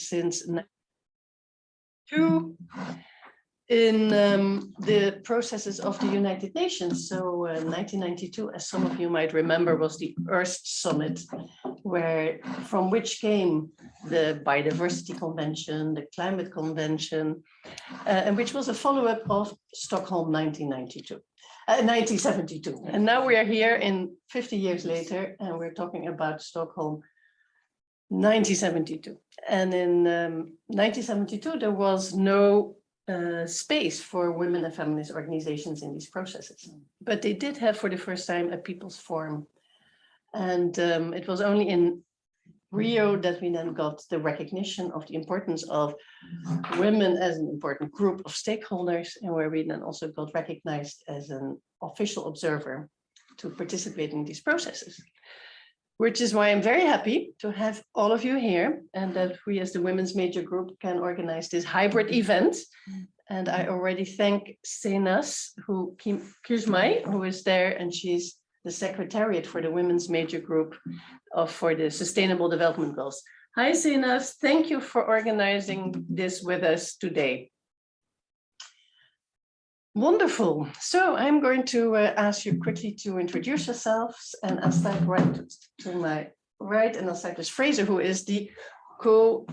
since 1992 in the processes of the United Nations. So 1992, as some of you might remember, was the Earth Summit, from which came the Biodiversity Convention, the Climate Convention, and which was a follow-up of Stockholm 1972. And now we are here 50 years later, and we're talking about Stockholm 1972. And in 1972, there was no space for women and feminist organizations in these processes. But they did have, for the first time, a people's forum. And it was only in Rio that we then got the recognition of the importance of women as an important group of stakeholders, and where we then also got recognized as an official observer to participate in these processes. Which is why I'm very happy to have all of you here, and that we as the Women's Major Group can organize this hybrid event. And I already thank Senas Kuzmai, who is there, and she's the Secretariat for the Women's Major Group for the Sustainable Development Goals. Hi, Senas, thank you for organizing this with us today. Wonderful. So I'm going to ask you quickly to introduce yourselves, and I'll start right to my right, and I'll start with Fraser, who is the co-OP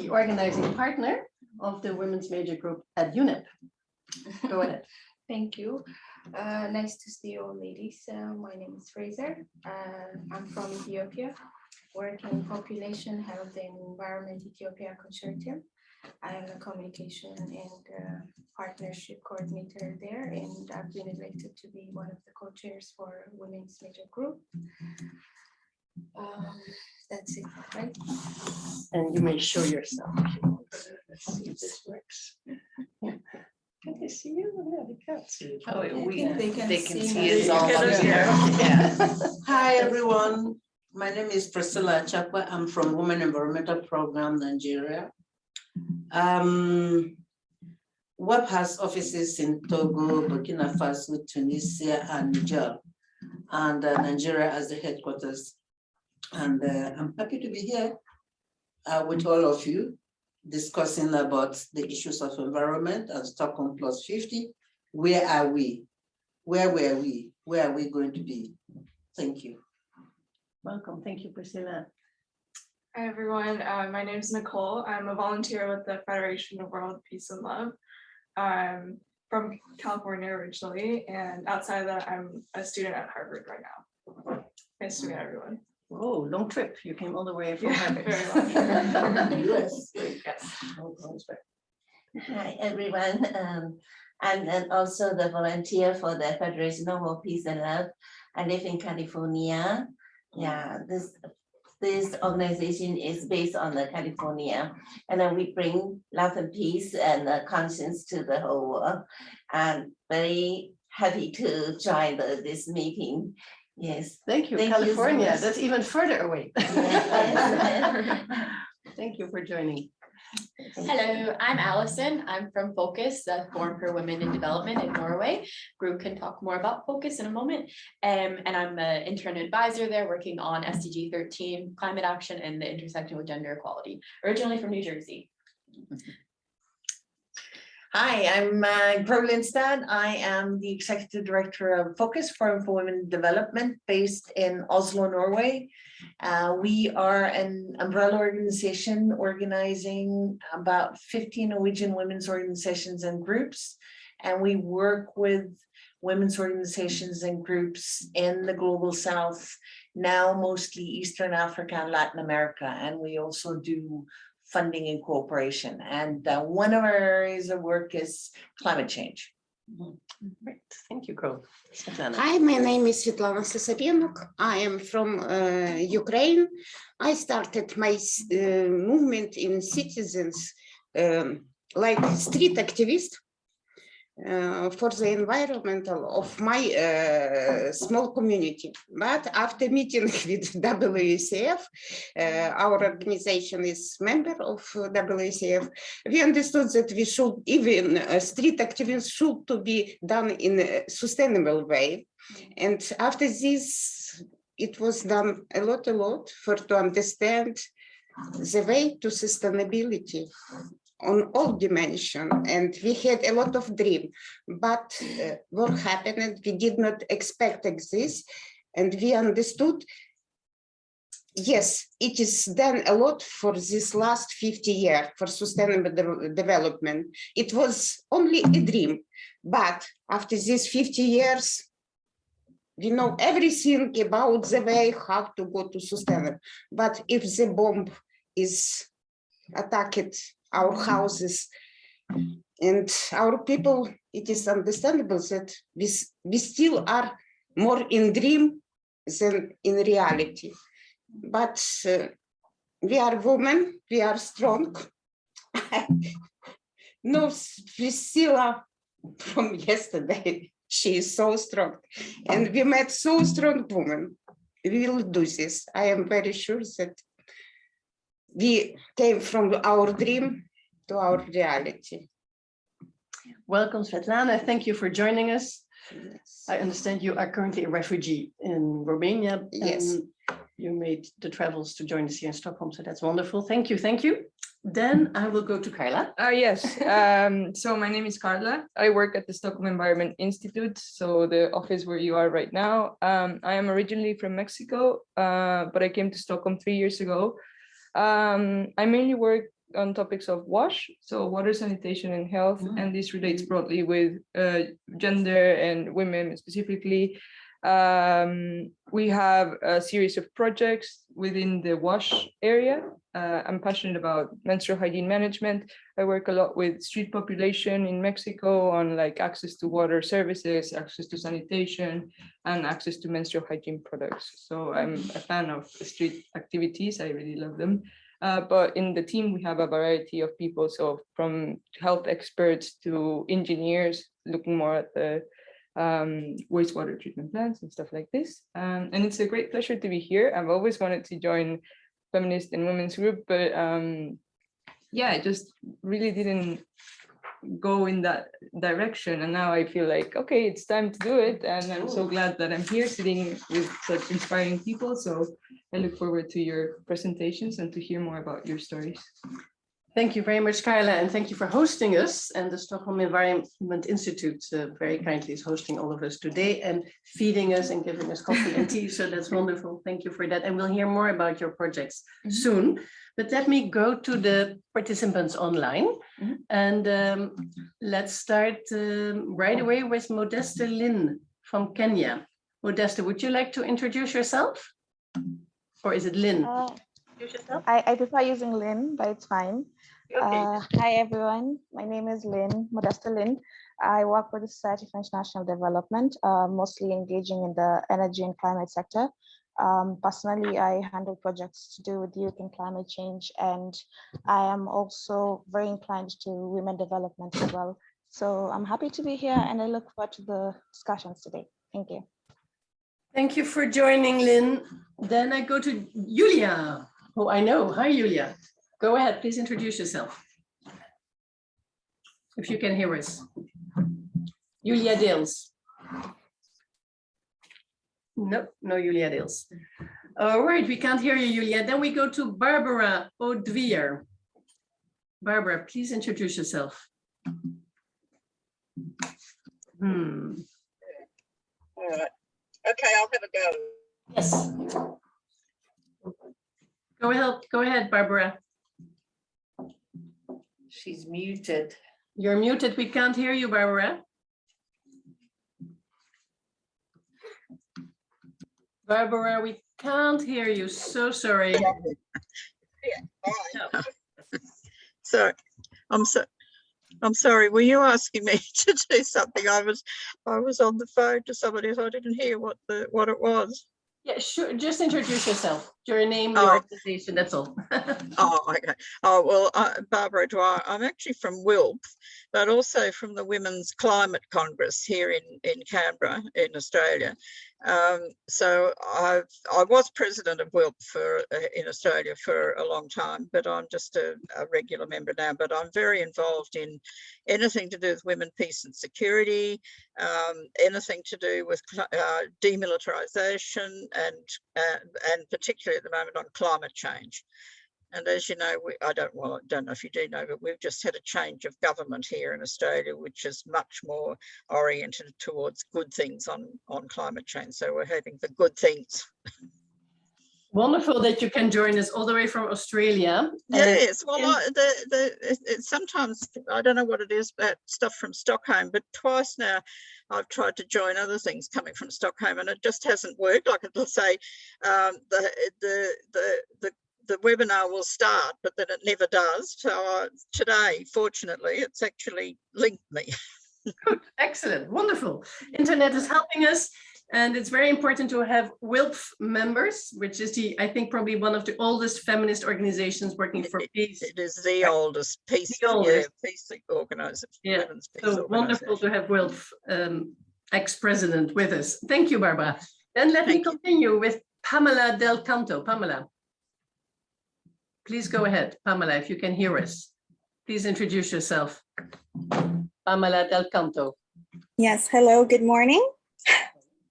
organizing partner of the Women's Major Group at UNEP. Go ahead. Thank you. Nice to see you all, ladies. My name is Fraser. I'm from Ethiopia, working in Population, Health and Environment Ethiopia Consortium. I am a communication and partnership coordinator there, and I've been elected to be one of the co-chairs for Women's Major Group. That's it, right? And you may show yourself if you want. Let's see if this works. Can they see you? Yeah, they can't see you. Oh, They can see us all. Hi, everyone. My name is Priscilla Chakwa. I'm from Women Environmental Program, Nigeria. WEP has offices in Togo, Burkina Faso, Tunisia, and Niger, and Nigeria as the headquarters. And I'm happy to be here with all of you, discussing about the issues of environment and Stockholm+50. Where are we? Where were we? Where are we going to be? Thank you. Welcome. Thank you, Priscilla. Hi, everyone. My name is Nicole. I'm a volunteer with the Federation of World Peace and Love. I'm from California originally, and outside of that, I'm a student at Harvard right now. Nice to meet everyone. Oh, long trip. You came all the way from Harvard. Very long trip. Yes. Yes. Hi, everyone. I'm also the volunteer for the Federation of World Peace and Love. I live in California. Yeah, this organization is based on California, and then we bring love and peace and conscience to the whole world. I'm very happy to join this meeting. Yes. Thank you, California. So that's even further away. Yes. Thank you for joining. Hello, I'm Allison. I'm from Focus, the Forum for Women in Development in Norway. Group can talk more about Focus in a moment. And I'm an intern advisor there working on SDG 13, climate action and the intersection with gender equality, originally from New Jersey. Hi, I'm Gro Lindstad. I am the Executive Director of Focus, Forum for Women in Development, based in Oslo, Norway. We are an umbrella organization organizing about 15 Norwegian women's organizations and groups. And we work with women's organizations and groups in the Global South, now mostly Eastern Africa and Latin America. And we also do funding and cooperation. And one of our areas of work is climate change. Great, thank you, Gro. Hi, my name is Svetlana Sasapenuk. I am from Ukraine. I started my movement in citizens like street activist for the environmental of my small community. But after meeting with WCF, our organization is member of WCF, we understood that we should, even street activism should to be done in a sustainable way. And after this, it was done a lot for to understand the way to sustainability on all dimensions. And we had a lot of dream, but what happened, we did not expect this. And we understood, yes, it is done a lot for this last 50 years for sustainable development. It was only a dream, but after these 50 years, we know everything about the way how to go to sustainable. But if the bomb is attacked our houses and our people, it is understandable that we still are more in dream than in reality. But we are women, we are strong. No, Priscilla from yesterday, she is so strong. And we met so strong women. We will do this. I am very sure that we came from our dream to our reality. Welcome, Svetlana. Thank you for joining us. Yes. I understand you are currently a refugee in Romania. Yes. And you made the travels to join us here in Stockholm, so that's wonderful. Thank you, thank you. Then I will go to Carla. Yes, so my name is Carla. I work at the Stockholm Environment Institute, so the office where you are right now. I am originally from Mexico, but I came to Stockholm 3 years ago. I mainly work on topics of WASH, so water, sanitation and health, and this relates broadly with gender and women specifically. We have a series of projects within the WASH area. I'm passionate about menstrual hygiene management. I work a lot with street population in Mexico on like access to water services, access to sanitation, and access to menstrual hygiene products. So I'm a fan of street activities. I really love them. But in the team, we have a variety of people. So from health experts to engineers looking more at the wastewater treatment plants and stuff like this. And it's a great pleasure to be here. I've always wanted to join feminist and women's group, but yeah, I just really didn't go in that direction. And now I feel like, okay, it's time to do it. And I'm so glad that I'm here sitting with such inspiring people. So I look forward to your presentations and to hear more about your stories. Thank you very much, Carla, and thank you for hosting us. And the Stockholm Environment Institute very kindly is hosting all of us today and feeding us and giving us coffee and tea. So that's wonderful. Thank you for that. And we'll hear more about your projects soon. But let me go to the participants online. And let's start right away with Modeste Lin from Kenya. Modeste, would you like to introduce yourself? Or is it Lin? I prefer using Lynn, but it's fine. Okay. Hi, everyone. My name is Lynn, Modesta Lynn. I work with the Society for International Development, mostly engaging in the energy and climate sector. Personally, I handle projects to do with youth and climate change, and I am also very inclined to women development as well. So I'm happy to be here, and I look forward to the discussions today. Thank you. Thank you for joining, Lynn. Then I go to Julia, who I know. Hi, Julia. Go ahead, please introduce yourself. If you can hear us. Julia Dales. No, no Julia Dales. All right, we can't hear you, Julia. Then we go to Barbara O'Dwyer. Barbara, please introduce yourself. All right. Okay, I'll have a go. Yes. Go ahead, Barbara. She's muted. You're muted. We can't hear you, Barbara. Barbara, we can't hear you. So sorry. Yeah, fine. So I'm sorry. Were you asking me to do something? I was on the phone to somebody, so I didn't hear what it was. Yeah, sure. Just introduce yourself. Your name, your organization. That's all. Oh, okay. Oh, well, Barbara Dwyer. I'm actually from WILP, but also from the Women's Climate Congress here in Canberra, in Australia. So I was president of WILP in Australia for a long time, but I'm just a regular member now. But I'm very involved in anything to do with women, peace and security, anything to do with demilitarization, and particularly at the moment on climate change. And as you know, I don't know if you do know, but we've just had a change of government here in Australia, which is much more oriented towards good things on climate change. So we're having the good things. Wonderful that you can join us all the way from Australia. Yes, well, sometimes I don't know what it is about stuff from Stockholm, but twice now I've tried to join other things coming from Stockholm, and it just hasn't worked. Like it'll say the webinar will start, but then it never does. So today, fortunately, it's actually linked me. Good, excellent, wonderful. Internet is helping us. And it's very important to have WILPF members, which is I think probably one of the oldest feminist organizations working for peace. It is the oldest peace, peace organization. Yeah, so wonderful to have WILPF ex-president with us. Thank you, Barbara. Then let me continue with Pamela Del Canto. Pamela, please go ahead. Pamela, if you can hear us, please introduce yourself. Pamela Del Canto. Yes, hello, good morning.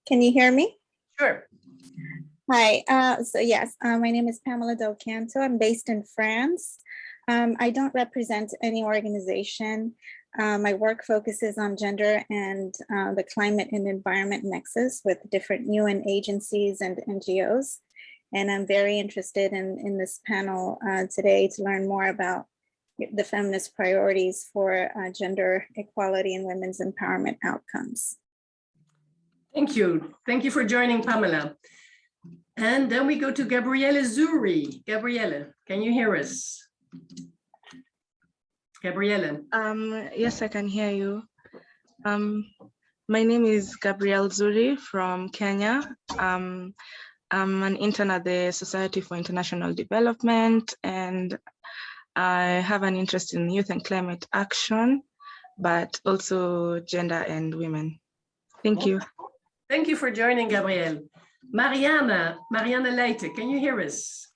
Can you hear me? Sure. Hi, my name is Pamela Del Canto. I'm based in France. I don't represent any organization. My work focuses on gender and the climate and environment nexus with different UN agencies and NGOs. And I'm very interested in this panel today to learn more about the feminist priorities for gender equality and women's empowerment outcomes. Thank you. Thank you for joining, Pamela. And then we go to Gabriele Zuri. Gabriele, can you hear us? Gabriele. Yes, I can hear you. My name is Gabrielle Zuri from Kenya. I'm an intern at the Society for International Development, and I have an interest in youth and climate action, but also gender and women. Thank you. Thank you for joining, Gabrielle. Mariana Leite, can you hear us?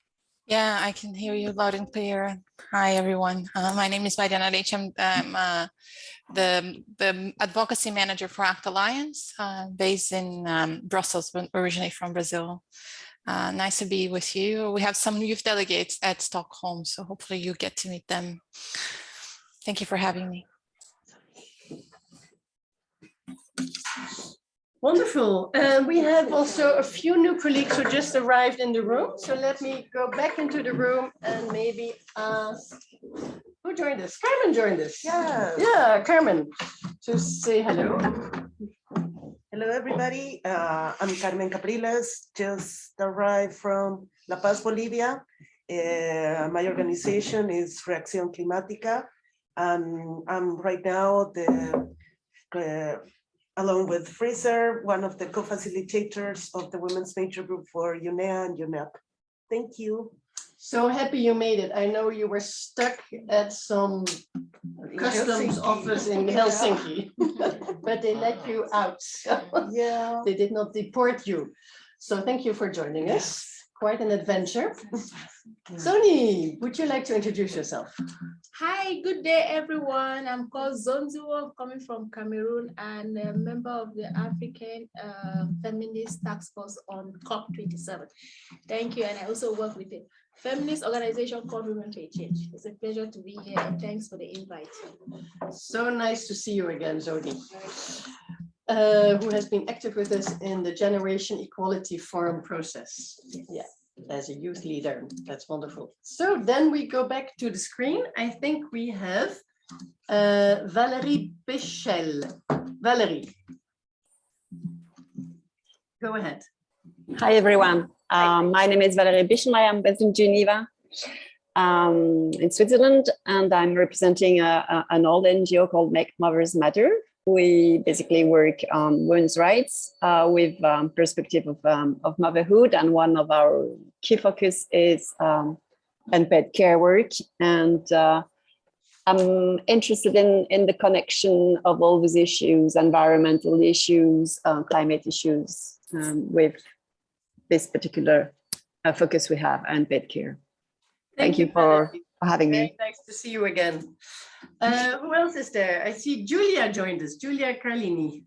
Yeah, I can hear you loud and clear. Hi, everyone. My name is Mariana Leite. I'm the advocacy manager for ACT Alliance, based in Brussels, but originally from Brazil. Nice to be with you. We have some youth delegates at Stockholm, so hopefully you get to meet them. Thank you for having me. Wonderful. We have also a few new colleagues who just arrived in the room. So let me go back into the room and maybe ask, who joined us? Carmen joined us. Yeah, Carmen, to say hello. Hello, everybody. I'm Carmen Capriles, just arrived from La Paz, Bolivia. My organization is Reacción Climática, and I'm right now along with Fraser, one of the co-facilitators of the Women's Major Group for UNEA and UNEP. Thank you. So happy you made it. I know you were stuck at some customs office in Helsinki, but they let you out. So yeah. They did not deport you. So thank you for joining us. Quite an adventure. Soni, would you like to introduce yourself? Hi, good day, everyone. I'm called Zonzuo, coming from Cameroon, and a member of the African Feminist Task Force on COP27. Thank you, and I also work with a feminist organization called Women for Change. It's a pleasure to be here, and thanks for the invite. So nice to see you again, Zoni, who has been active with us in the Generation Equality Forum process. Yeah, as a youth leader. That's wonderful. So then we go back to the screen. I think we have Valerie Bichel. Valerie, go ahead. Hi, everyone. My name is Valerie Bichel. I am based in Geneva, in Switzerland, and I'm representing an old NGO called Make Mothers Matter. We basically work on women's rights with perspective of motherhood, and one of our key focus is unpaid care work. And I'm interested in the connection of all these issues, environmental issues, climate issues, with this particular focus we have, unpaid care. Thank you for having me. Nice to see you again. Who else is there? I see Julia joined us, Julia Carlini.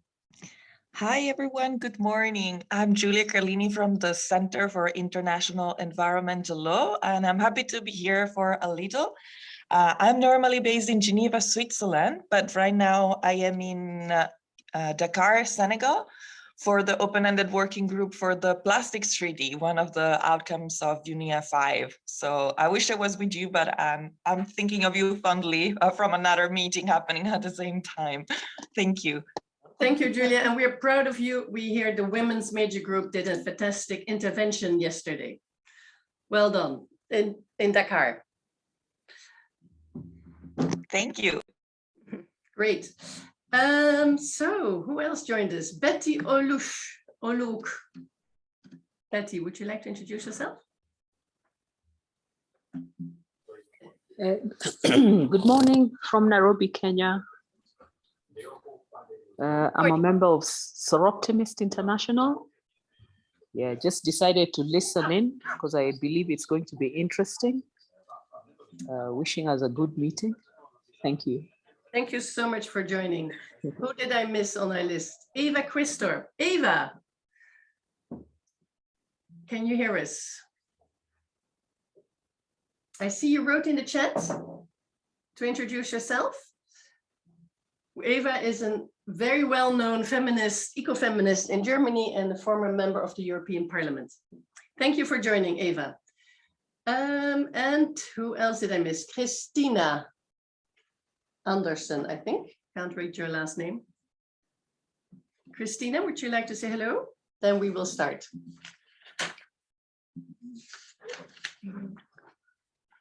Hi, everyone. Good morning. I'm Julia Carlini from the Center for International Environmental Law, and I'm happy to be here for a little. I'm normally based in Geneva, Switzerland, but right now I am in Dakar, Senegal, for the open-ended working group for the Plastics Treaty, one of the outcomes of UNEA 5. So I wish I was with you, but I'm thinking of you fondly from another meeting happening at the same time. Thank you. Thank you, Julia, and we're proud of you. We hear the Women's Major Group did a fantastic intervention yesterday. Well done in Dakar. Thank you. Great. So who else joined us? Betty Oluk. Betty, would you like to introduce yourself? Good morning from Nairobi, Kenya. I'm a member of Optimist International. Yeah, just decided to listen in because I believe it's going to be interesting. Wishing us a good meeting. Thank you. Thank you so much for joining. Who did I miss on my list? Eva Christor. Eva, can you hear us? I see you wrote in the chat to introduce yourself. Eva is a very well-known feminist, eco-feminist in Germany and a former member of the European Parliament. Thank you for joining, Eva. And who else did I miss? Christina Anderson, I think. Can't read your last name. Christina, would you like to say hello? Then we will start.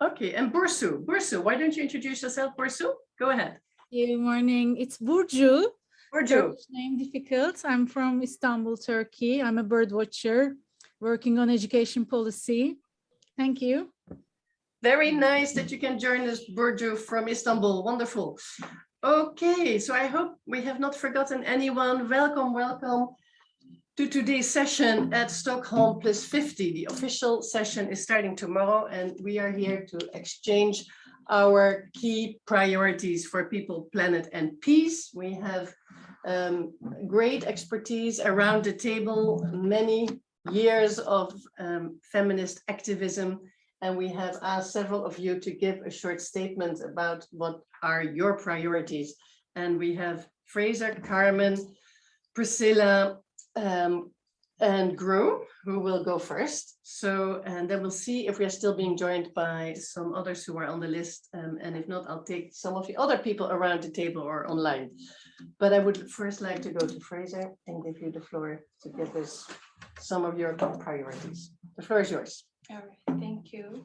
Okay, and Bursu. Bursu, why don't you introduce yourself, Bursu? Go ahead. Good morning. It's Burcu. Burcu. Turkish name difficult. I'm from Istanbul, Turkey. I'm a bird watcher working on education policy. Thank you. Very nice that you can join us, Burcu, from Istanbul. Wonderful. Okay, so I hope we have not forgotten anyone. Welcome, welcome to today's session at Stockholm+50. The official session is starting tomorrow, and we are here to exchange our key priorities for people, planet, and peace. We have great expertise around the table, many years of feminist activism, and we have asked several of you to give a short statement about what are your priorities. And we have Fraser, Carmen, Priscilla, and Gru, who will go first. So, and then we'll see if we are still being joined by some others who are on the list. And if not, I'll take some of the other people around the table or online. But I would first like to go to Fraser and give you the floor to give us some of your priorities. The floor is yours. All right, thank you.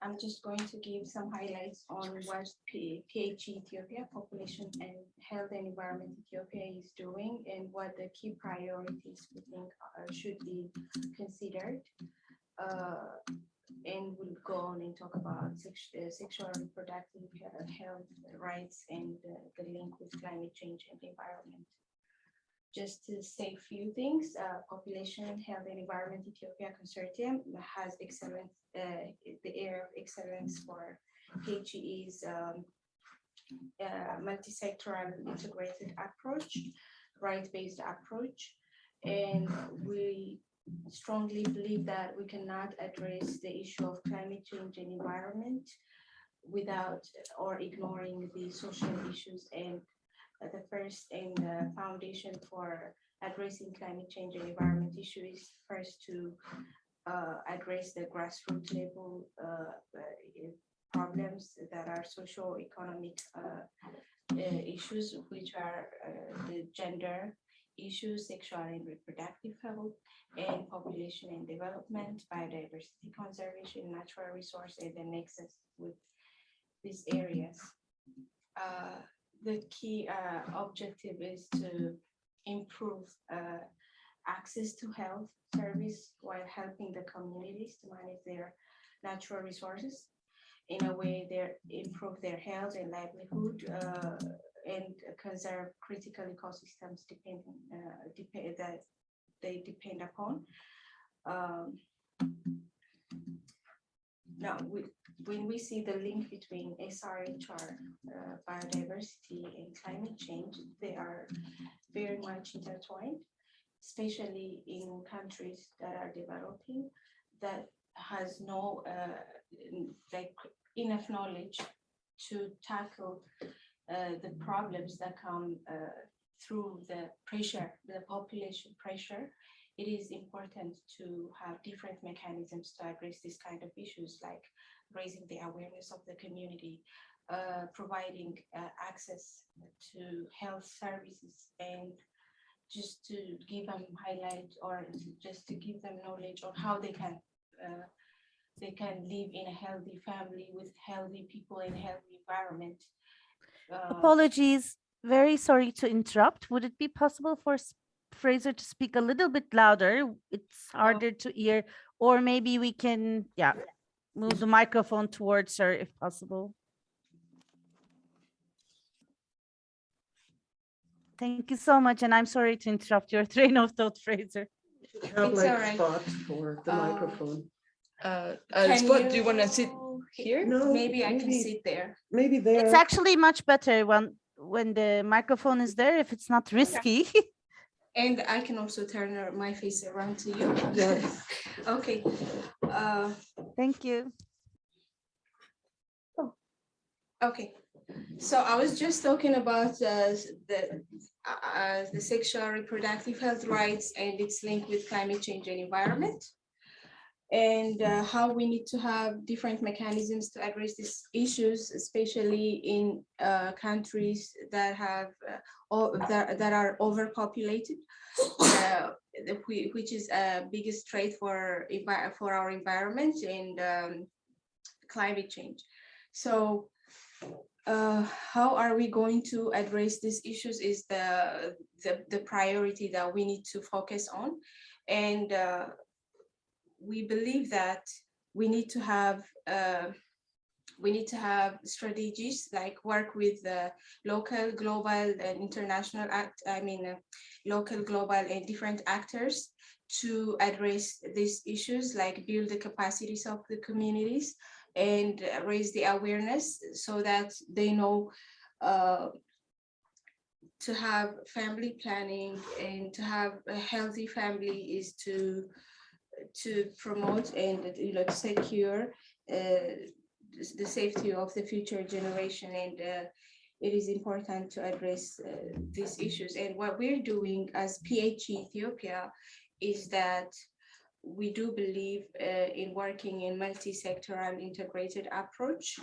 I'm just going to give some highlights on what PHE Ethiopia, Population and Health and Environment Ethiopia is doing and what the key priorities we think should be considered. And we'll go on and talk about sexual and reproductive health rights and the link with climate change and environment. Just to say a few things, Population, Health and Environment Ethiopia Consortium has excellence, the area of excellence for PHE's multi-sectoral integrated approach, right-based approach. And we strongly believe that we cannot address the issue of climate change and environment without or ignoring the social issues. And the first and the foundation for addressing climate change and environment issue is first to address the grassroots level problems that are socio-economic issues, which are the gender issues, sexual and reproductive health, and population and development, biodiversity conservation, natural resource, and the nexus with these areas. The key objective is to improve access to health service while helping the communities to manage their natural resources in a way that improve their health and livelihood and conserve critical ecosystems that they depend upon. now, when we see the link between SRHR, biodiversity, and climate change, they are very much intertwined, especially in countries that are developing, that has no like enough knowledge to tackle the problems that come through the pressure, the population pressure. It is important to have different mechanisms to address this kind of issues, like raising the awareness of the community, providing access to health services, and just to give them highlight, or just to give them knowledge on how they can live in a healthy family with healthy people in a healthy environment. Apologies, very sorry to interrupt. Would it be possible for Fraser to speak a little bit louder? It's harder to hear, or maybe we can, move the microphone towards her if possible. Thank you so much, and I'm sorry to interrupt your train of thought, Fraser. It's all right. Spot for the microphone. Spot, do you want to sit here? No, maybe I can sit there. Maybe there. It's actually much better when the microphone is there, if it's not risky. And I can also turn my face around to you. Yes. Okay. Thank you. Okay. So I was just talking about the sexual reproductive health rights and its link with climate change and environment, and how we need to have different mechanisms to address these issues, especially in countries that have that are overpopulated, which is a biggest threat for our environment and climate change. So how are we going to address these issues is the priority that we need to focus on, and we believe that we need to have strategies, like work with the local, global, and international local, global, and different actors to address these issues, like build the capacities of the communities and raise the awareness so that they know to have family planning, and to have a healthy family is to promote and secure the safety of the future generation, and it is important to address these issues. And what we're doing as PHE Ethiopia is that we do believe in working in multi-sectoral integrated approach,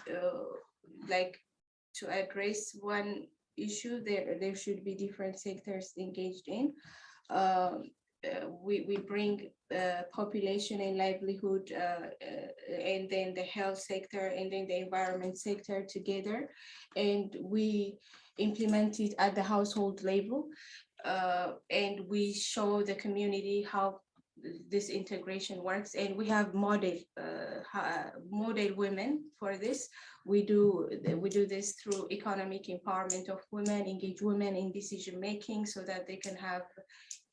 like to address one issue, there should be different sectors engaged in. We bring population and livelihood, and then the health sector, and then the environment sector together, and we implement it at the household level, and we show the community how this integration works, and we have model women for this. We do this through economic empowerment of women, engage women in decision making so that they can have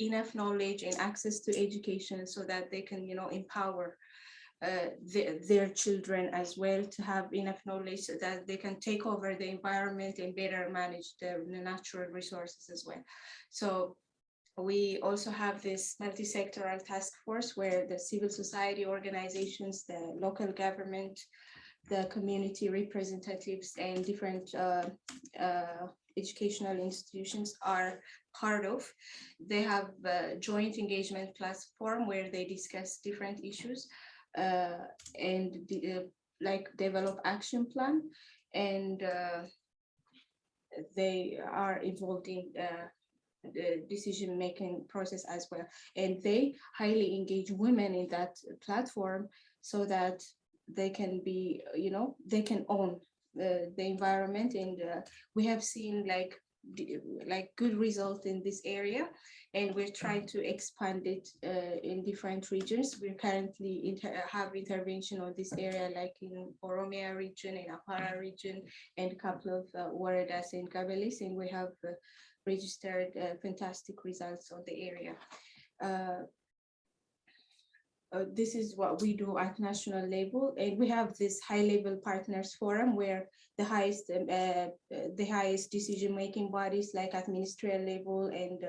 enough knowledge and access to education, so that they can empower their children as well to have enough knowledge so that they can take over the environment and better manage the natural resources as well. So we also have this multi-sectoral task force where the civil society organizations, the local government, the community representatives, and different educational institutions are part of. They have a joint engagement platform where they discuss different issues and like develop action plan, and they are involved in the decision-making process as well. And they highly engage women in that platform so that they can be, they can own the environment. And we have seen like good results in this area, and we're trying to expand it in different regions. We currently have intervention on this area, like in Oromia region, in Apara region, and a couple of waradas and Gabelis, and we have registered fantastic results on the area. this is what we do at national level, and we have this high-level partners forum where the highest decision-making bodies like at ministerial level and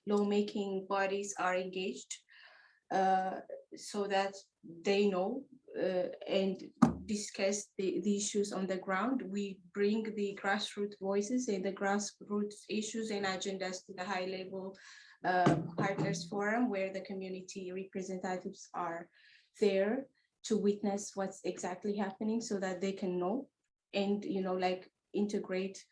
lawmaking bodies are engaged, so that they know and discuss the issues on the ground. We bring the grassroots voices and the grassroots issues and agendas to the high-level partners forum, where the community representatives are there to witness what's exactly happening, so that they can know and like integrate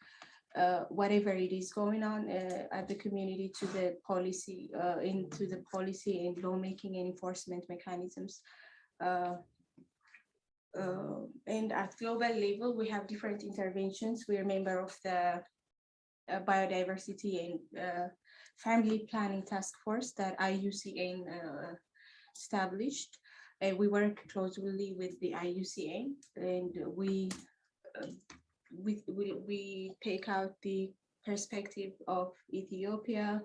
whatever it is going on at the community to the policy, into the policy and lawmaking and enforcement mechanisms. And at global level, we have different interventions. We're a member of the biodiversity and family planning task force that IUCN established. And we work closely with the IUCN, and we take out the perspective of Ethiopia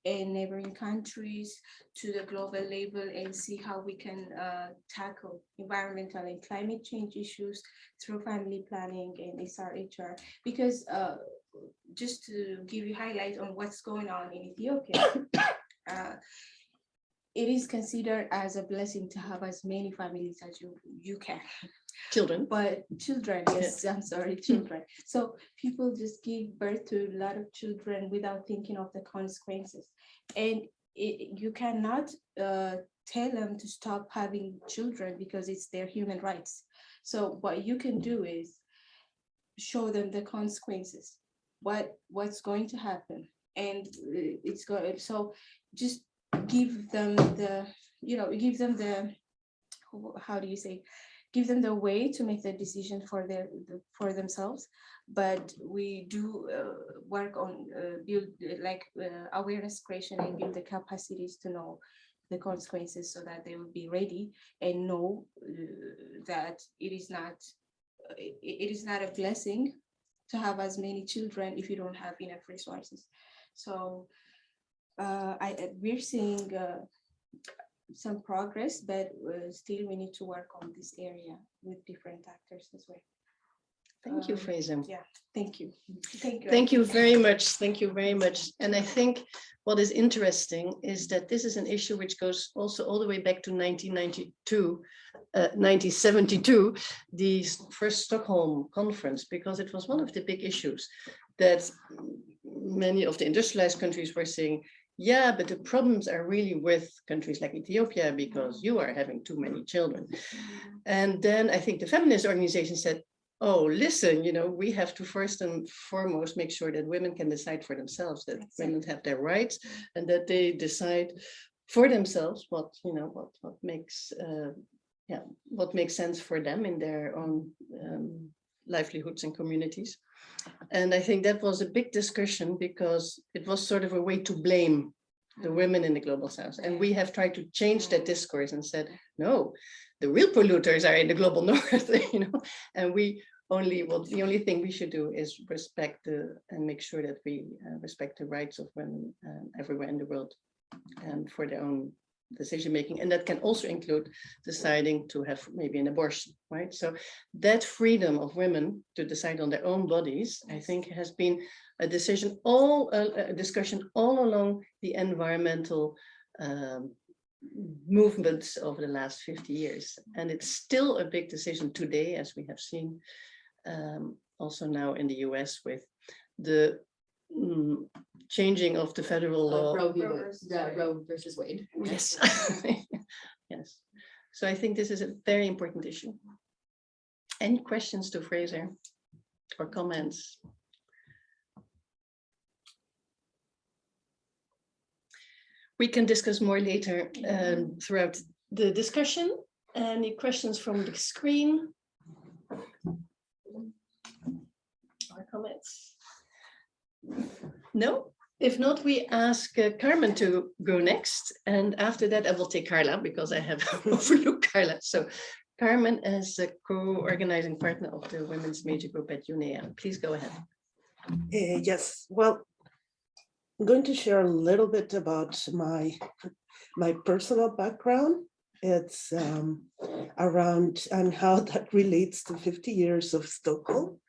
and neighboring countries to the global level and see how we can tackle environmental and climate change issues through family planning and SRHR. Because just to give you highlight on what's going on in Ethiopia, it is considered as a blessing to have as many families as you can. Children. But children, yes, I'm sorry, children. So people just give birth to a lot of children without thinking of the consequences. And you cannot tell them to stop having children because it's their human rights. So what you can do is show them the consequences, what's going to happen. And it's going, so just give them the, give them the, how do you say, give them the way to make the decision for themselves. But we do work on build awareness creation and build the capacities to know the consequences, so that they will be ready and know that it is not a blessing to have as many children if you don't have enough resources. So we're seeing some progress, but still we need to work on this area with different actors as well. Thank you, Fraser. Yeah, thank you. Thank you. Thank you very much. Thank you very much. And I think what is interesting is that this is an issue which goes also all the way back to 1972, the first Stockholm conference, because it was one of the big issues that many of the industrialized countries were saying, yeah, but the problems are really with countries like Ethiopia because you are having too many children. And then I think the feminist organization said, oh, listen, we have to first and foremost make sure that women can decide for themselves, that women have their rights, and that they decide for themselves what makes sense for them in their own livelihoods and communities. And I think that was a big discussion because it was sort of a way to blame the women in the global south. And we have tried to change that discourse and said, no, the real polluters are in the global north, and the only thing we should do is respect and make sure that we respect the rights of women everywhere in the world and for their own decision making. And that can also include deciding to have maybe an abortion, right? So that freedom of women to decide on their own bodies, I think, has been a discussion all along the environmental movements over the last 50 years. And it's still a big decision today, as we have seen also now in the US with the changing of the federal law. Roe versus Wade. Yes. Yes. So I think this is a very important issue. Any questions to Fraser or comments? We can discuss more later throughout the discussion. Any questions from the screen? Or comments? No? If not, we ask Carmen to go next. And after that, I will take Carla because I have overlooked Carla. So Carmen is a co-organizing partner of the Women's Major Group at UNEA. Please go ahead. Yes, well, I'm going to share a little bit about my personal background. It's around and how that relates to 50 years of Stockholm.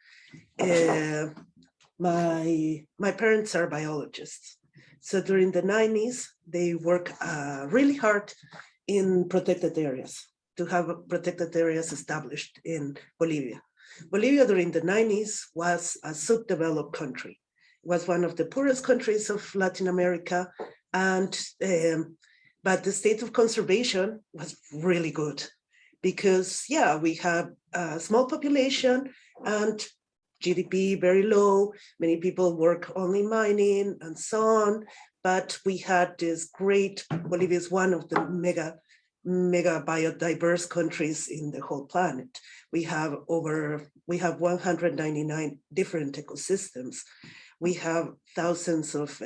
My parents are biologists. So during the 90s, they work really hard in protected areas, to have protected areas established in Bolivia. Bolivia during the 90s was a subdeveloped country. It was one of the poorest countries of Latin America, and but the state of conservation was really good because, yeah, we have a small population and GDP very low. Many people work only mining and so on. But we had this great, Bolivia is one of the mega biodiverse countries in the whole planet. We have 199 different ecosystems. We have thousands of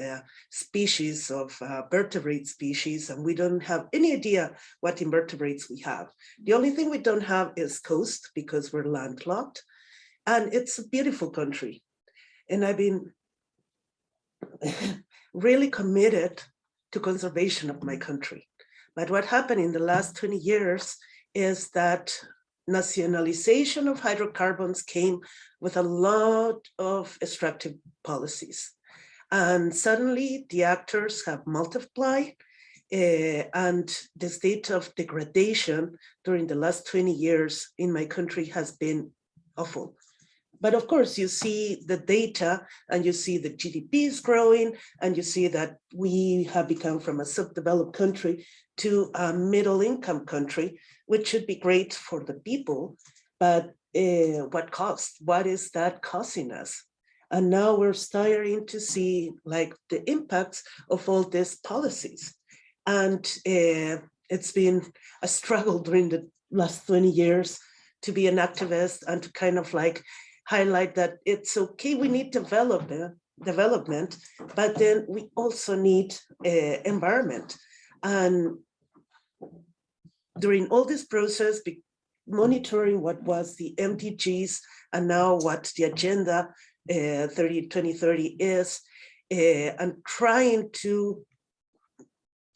species of vertebrate species, and we don't have any idea what invertebrates we have. The only thing we don't have is coast because we're landlocked, and it's a beautiful country. And I've been really committed to conservation of my country. But what happened in the last 20 years is that nationalization of hydrocarbons came with a lot of extractive policies. And suddenly the actors have multiplied and the state of degradation during the last 20 years in my country has been awful. But of course, you see the data and you see the GDP is growing and you see that we have become from a subdeveloped country to a middle income country, which should be great for the people. But what cost? What is that costing us? And now we're starting to see like the impacts of all these policies. And it's been a struggle during the last 20 years to be an activist and to kind of like highlight that it's okay, we need development, but then we also need environment. And during all this process, monitoring what was the MDGs and now what the agenda 2030 is, and trying to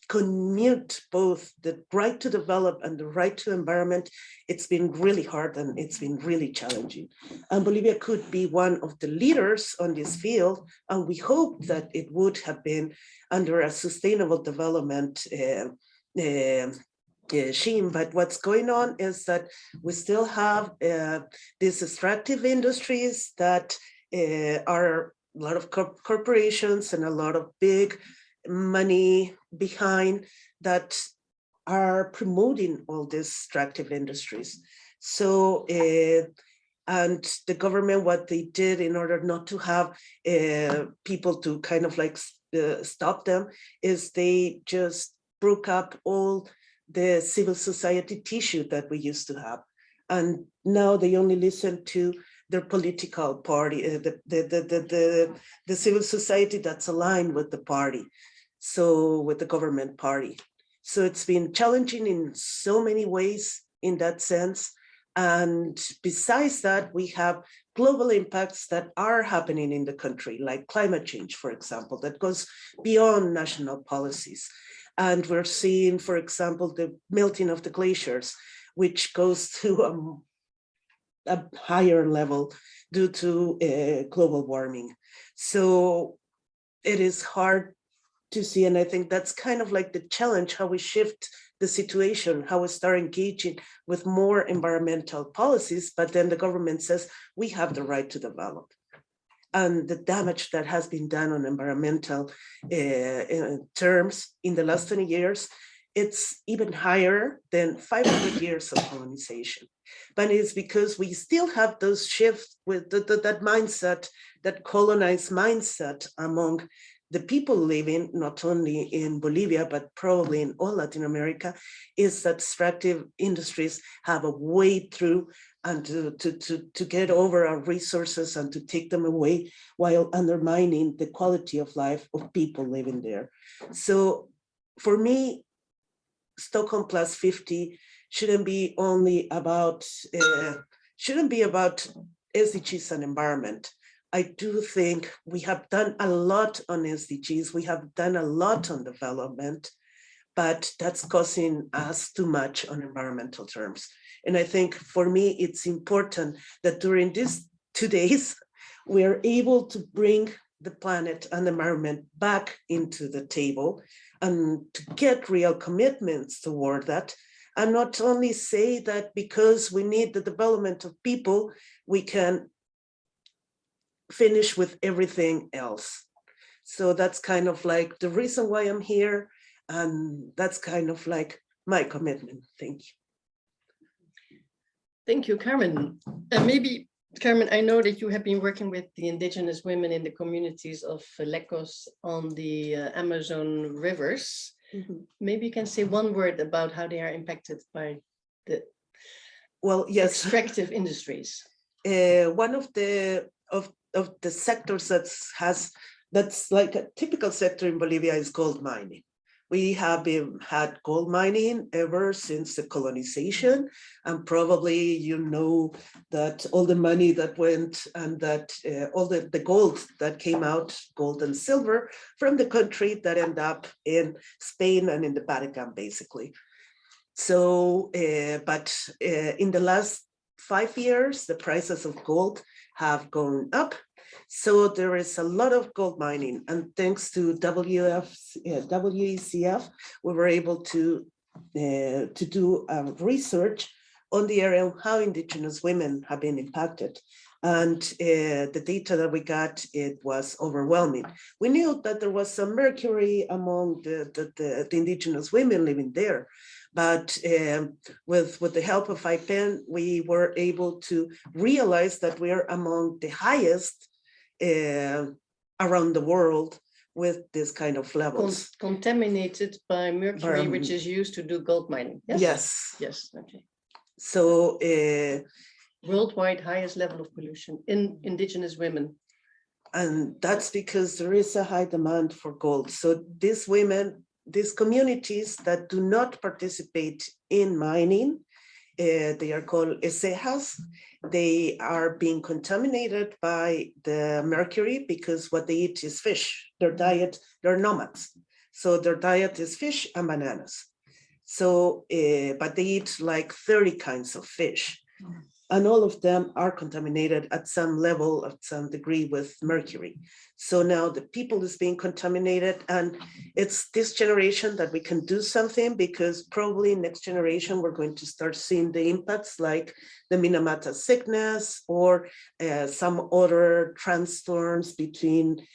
commute both the right to develop and the right to environment, it's been really hard and it's been really challenging. And Bolivia could be one of the leaders on this field, and we hope that it would have been under a sustainable development regime. But what's going on is that we still have these extractive industries that are a lot of corporations and a lot of big money behind that are promoting all these extractive industries. So, and the government, what they did in order not to have people to kind of like stop them is they just broke up all the civil society tissue that we used to have. And now they only listen to their political party, the civil society that's aligned with the party. So with the government party. So it's been challenging in so many ways in that sense. And besides that, we have global impacts that are happening in the country, like climate change, for example, that goes beyond national policies. And we're seeing, for example, the melting of the glaciers, which goes to a higher level due to global warming. So it is hard to see, and I think that's kind of like the challenge, how we shift the situation, how we start engaging with more environmental policies, but then the government says we have the right to develop. And the damage that has been done on environmental terms in the last 20 years, it's even higher than 500 years of colonization. But it's because we still have those shifts with that mindset, that colonized mindset among the people living not only in Bolivia, but probably in all Latin America, is that extractive industries have a way through and to get over our resources and to take them away while undermining the quality of life of people living there. So for me, Stockholm+50 shouldn't be only about, SDGs and environment. I do think we have done a lot on SDGs. We have done a lot on development, but that's causing us too much on environmental terms. And I think for me, it's important that during these 2 days, we are able to bring the planet and the environment back into the table and to get real commitments toward that. And not only say that because we need the development of people, we can finish with everything else. So that's kind of like the reason why I'm here. And that's kind of like my commitment. Thank you. Thank you, Carmen. Maybe, Carmen, I know that you have been working with the indigenous women in the communities of Lecos on the Amazon rivers. Maybe you can say one word about how they are impacted by the extractive industries. One of the sectors that's like a typical sector in Bolivia is gold mining. We have had gold mining ever since the colonization, and probably you know that all the money that went and that all the gold that came out, gold and silver from the country that end up in Spain and in the Vatican, basically. So, but in the last 5 years, the prices of gold have gone up. So there is a lot of gold mining, and thanks to WECF, we were able to do research on the area of how indigenous women have been impacted. And the data that we got, it was overwhelming. We knew that there was some mercury among the indigenous women living there. But with the help of IPEN, we were able to realize that we are among the highest around the world with this kind of levels. Contaminated by mercury, which is used to do gold mining. Yes. Yes. Yes. Okay. So worldwide highest level of pollution in indigenous women. And that's because there is a high demand for gold. So these women, these communities that do not participate in mining, they are called cejas. They are being contaminated by the mercury because what they eat is fish. Their diet, they're nomads. So their diet is fish and bananas. So, but they eat like 30 kinds of fish. And all of them are contaminated at some level, at some degree with mercury. So now the people is being contaminated, and it's this generation that we can do something, because probably next generation we're going to start seeing the impacts like the Minamata sickness or some other transtorms between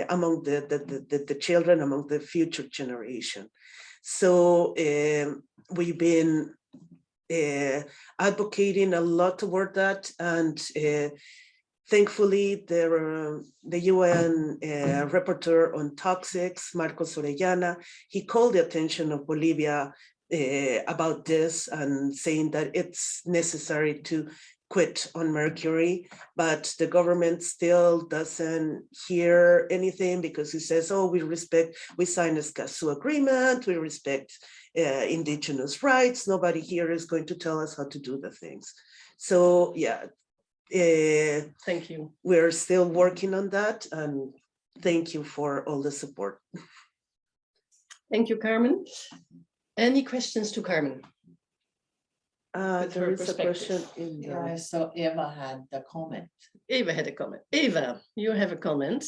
among the children, among the future generation. So we've been advocating a lot toward that, and thankfully the UN rapporteur on toxics, Marcos Orellana, he called the attention of Bolivia about this and saying that it's necessary to quit on mercury, but the government still doesn't hear anything, because he says, oh, we signed a Escazú agreement, we respect indigenous rights, nobody here is going to tell us how to do the things. So yeah, thank you. We're still working on that, and thank you for all the support. Thank you, Carmen. Any questions to Carmen? There is a question in there. Yeah, so Eva had the comment. Eva had a comment. Eva, you have a comment.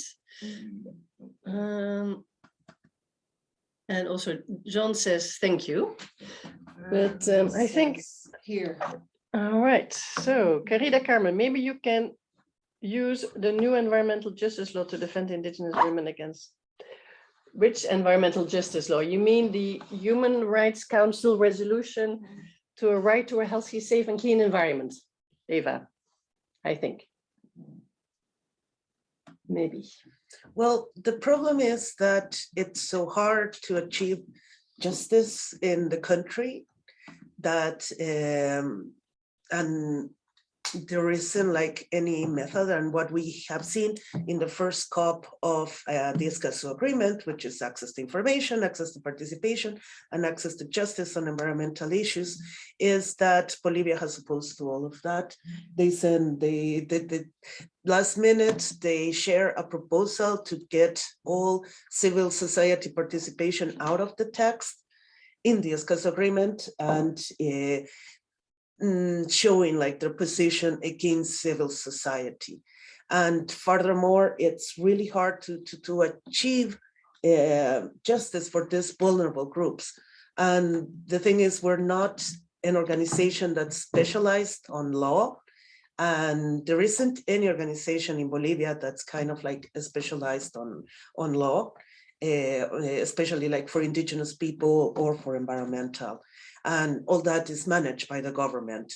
And also John says thank you. But I think here. All right. So Querida Carmen, maybe you can use the new environmental justice law to defend indigenous women against. Which environmental justice law? You mean the Human Rights Council resolution to a right to a healthy, safe and clean environment? Eva, I think. Maybe. Well, the problem is that it's so hard to achieve justice in the country that and there isn't like any method. And what we have seen in the first COP of the Escazú agreement, which is access to information, access to participation, and access to justice on environmental issues, is that Bolivia has opposed to all of that. They send the last minute, they share a proposal to get all civil society participation out of the text. in the Escaz agreement and showing like their position against civil society. And furthermore, it's really hard to achieve justice for these vulnerable groups. And the thing is, we're not an organization that's specialized on law. And there isn't any organization in Bolivia that's kind of like specialized on law, especially like for indigenous people or for environmental. And all that is managed by the government.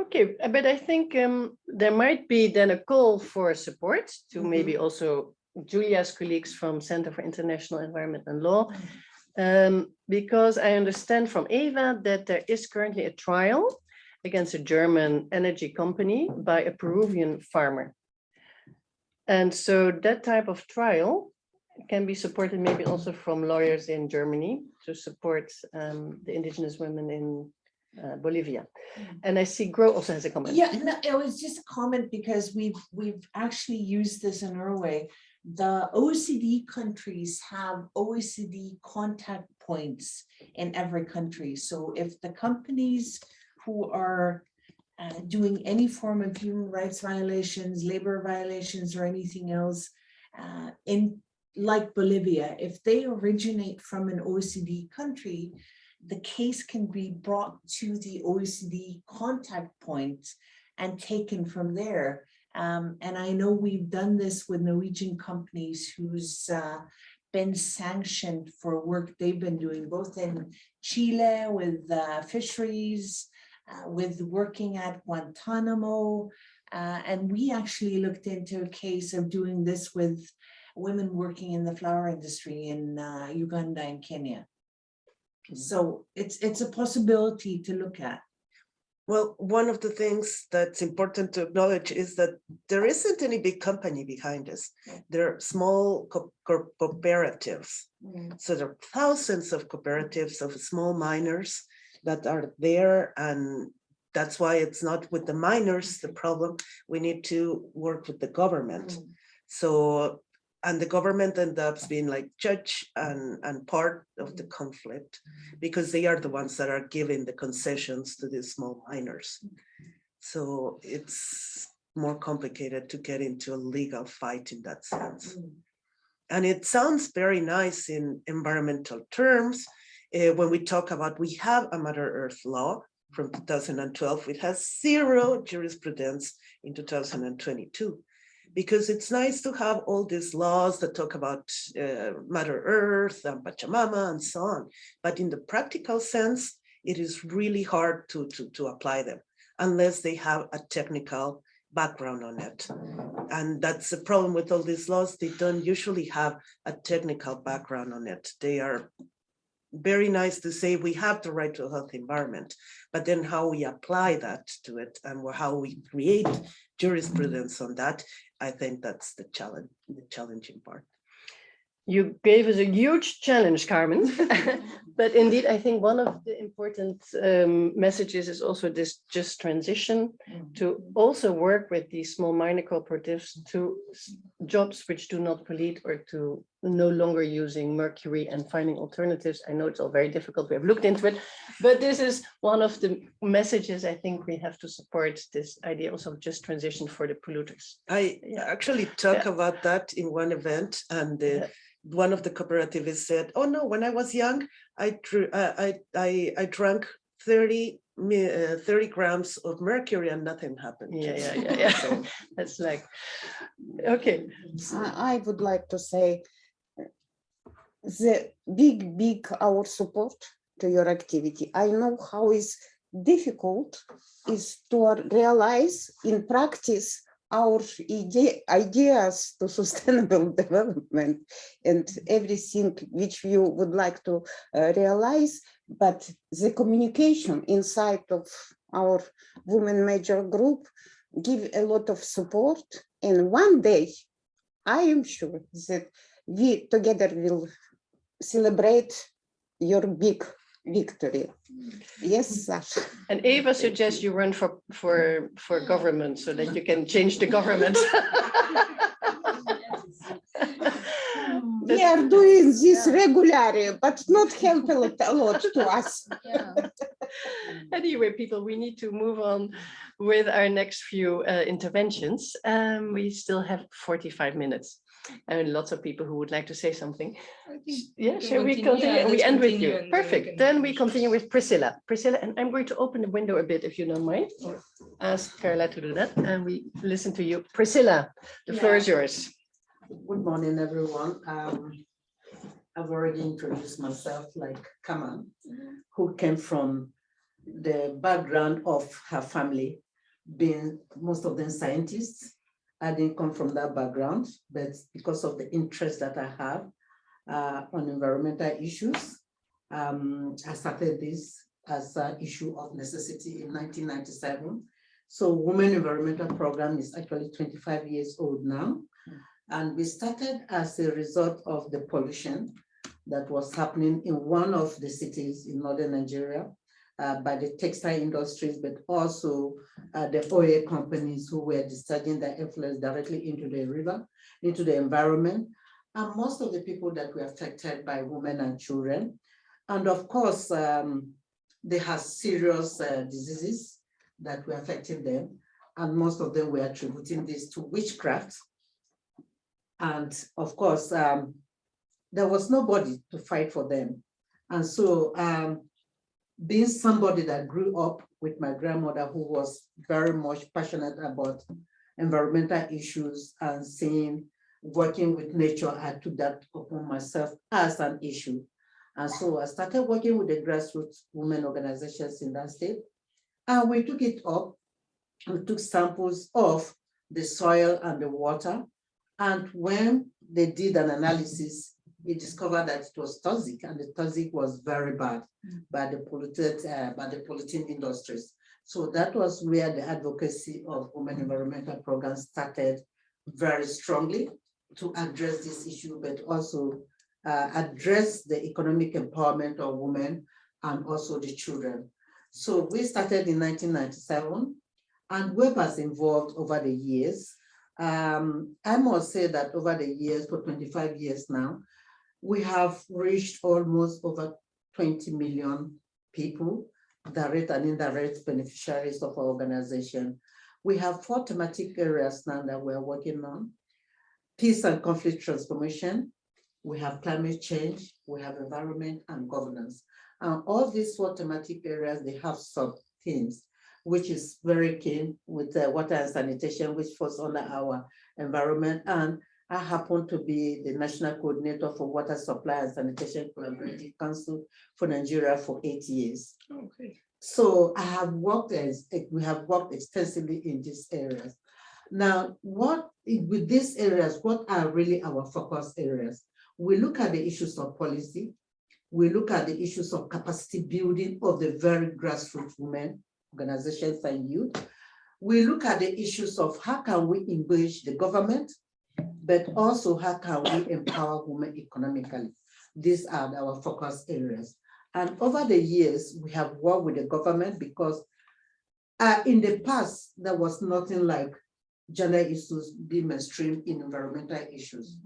Okay, but I think there might be then a call for support to maybe also Julia's colleagues from Center for International Environment and Law, because I understand from Eva that there is currently a trial against a German energy company by a Peruvian farmer. And so that type of trial can be supported maybe also from lawyers in Germany to support the indigenous women in Bolivia. And I see Gro also has a comment. Yeah, no, it was just a comment because we've actually used this in Norway. The OECD countries have OECD contact points in every country. So if the companies who are doing any form of human rights violations, labor violations, or anything else like Bolivia, if they originate from an OECD country, the case can be brought to the OECD contact point and taken from there. And I know we've done this with Norwegian companies who's been sanctioned for work they've been doing, both in Chile with fisheries, with working at Guantanamo. And we actually looked into a case of doing this with women working in the flower industry in Uganda and Kenya. So it's a possibility to look at. Well, one of the things that's important to acknowledge is that there isn't any big company behind us. There are small cooperatives. So there are thousands of cooperatives of small miners that are there, and that's why it's not with the miners the problem. We need to work with the government. So, and the government ends up being like judge and part of the conflict, because they are the ones that are giving the concessions to these small miners. So it's more complicated to get into a legal fight in that sense. And it sounds very nice in environmental terms. When we talk about, we have a Mother Earth law from 2012, it has zero jurisprudence in 2022. Because it's nice to have all these laws that talk about Mother Earth and Pachamama and so on. But in the practical sense, it is really hard to apply them unless they have a technical background on it. And that's the problem with all these laws. They don't usually have a technical background on it. They are very nice to say we have the right to a healthy environment, but then how we apply that to it and how we create jurisprudence on that, I think that's the challenging part. You gave us a huge challenge, Carmen. But indeed, I think one of the important messages is also this just transition to also work with these small miner cooperatives to jobs which do not pollute, or to no longer using mercury and finding alternatives. I know it's all very difficult. We have looked into it, but this is one of the messages I think we have to support, this idea also of just transition for the polluters. I actually talk about that in one event, and one of the cooperatives said, "Oh no, when I was young, I drank 30 grams of mercury and nothing happened." Yeah. So that's like, okay. I would like to say the big our support to your activity. I know how is difficult is to realize in practice our ideas to sustainable development and everything which you would like to realize, but the communication inside of our women major group give a lot of support. And one day, I am sure that we together will celebrate your big victory. Yes, Sasha. And Eva suggests you run for government so that you can change the government. We are doing this regularly, but not help a lot to us. Anyway, people, we need to move on with our next few interventions. We still have 45 minutes and lots of people who would like to say something. Yeah, shall we continue? We end with you. Perfect. Then we continue with Priscilla. Priscilla, and I'm going to open the window a bit if you don't mind, or ask Carla to do that, and we listen to you. Priscilla, the floor is yours. Good morning, everyone. I've already introduced myself, like Kaman, who came from the background of her family, being most of them scientists. I didn't come from that background, but because of the interest that I have on environmental issues, I started this as an issue of necessity in 1997. So Women Environmental Program is actually 25 years old now. And we started as a result of the pollution that was happening in one of the cities in northern Nigeria by the textile industries, but also the oil companies who were discharging their effluents directly into the river, into the environment. And most of the people that were affected by women and children. And of course, they had serious diseases that were affecting them. And most of them were attributing this to witchcraft. And of course, there was nobody to fight for them. And so being somebody that grew up with my grandmother, who was very much passionate about environmental issues and working with nature, I took that upon myself as an issue. And so I started working with the grassroots women organizations in that state. And we took it up. We took samples of the soil and the water. And when they did an analysis, we discovered that it was toxic, and the toxic was very bad by the polluting industries. So that was where the advocacy of Women Environmental Programs started very strongly to address this issue, but also address the economic empowerment of women and also the children. So we started in 1997, and WEP has evolved over the years. I must say that over the years, for 25 years now, we have reached almost over 20 million people, direct and indirect beneficiaries of our organization. We have 4 thematic areas now that we're working on: peace and conflict transformation, we have climate change, we have environment and governance. And all these 4 thematic areas, they have sub-themes, which is very keen with water and sanitation, which falls under our environment. And I happen to be the national coordinator for Water Supply and Sanitation Collaborative Council for Nigeria for 8 years. Okay. So we have worked extensively in these areas. Now, with these areas, what are really our focus areas? We look at the issues of policy. We look at the issues of capacity building of the very grassroots women, organizations and youth. We look at the issues of how can we engage the government, but also how can we empower women economically. These are our focus areas. And over the years, we have worked with the government because in the past, there was nothing like gender issues being mainstream in environmental issues.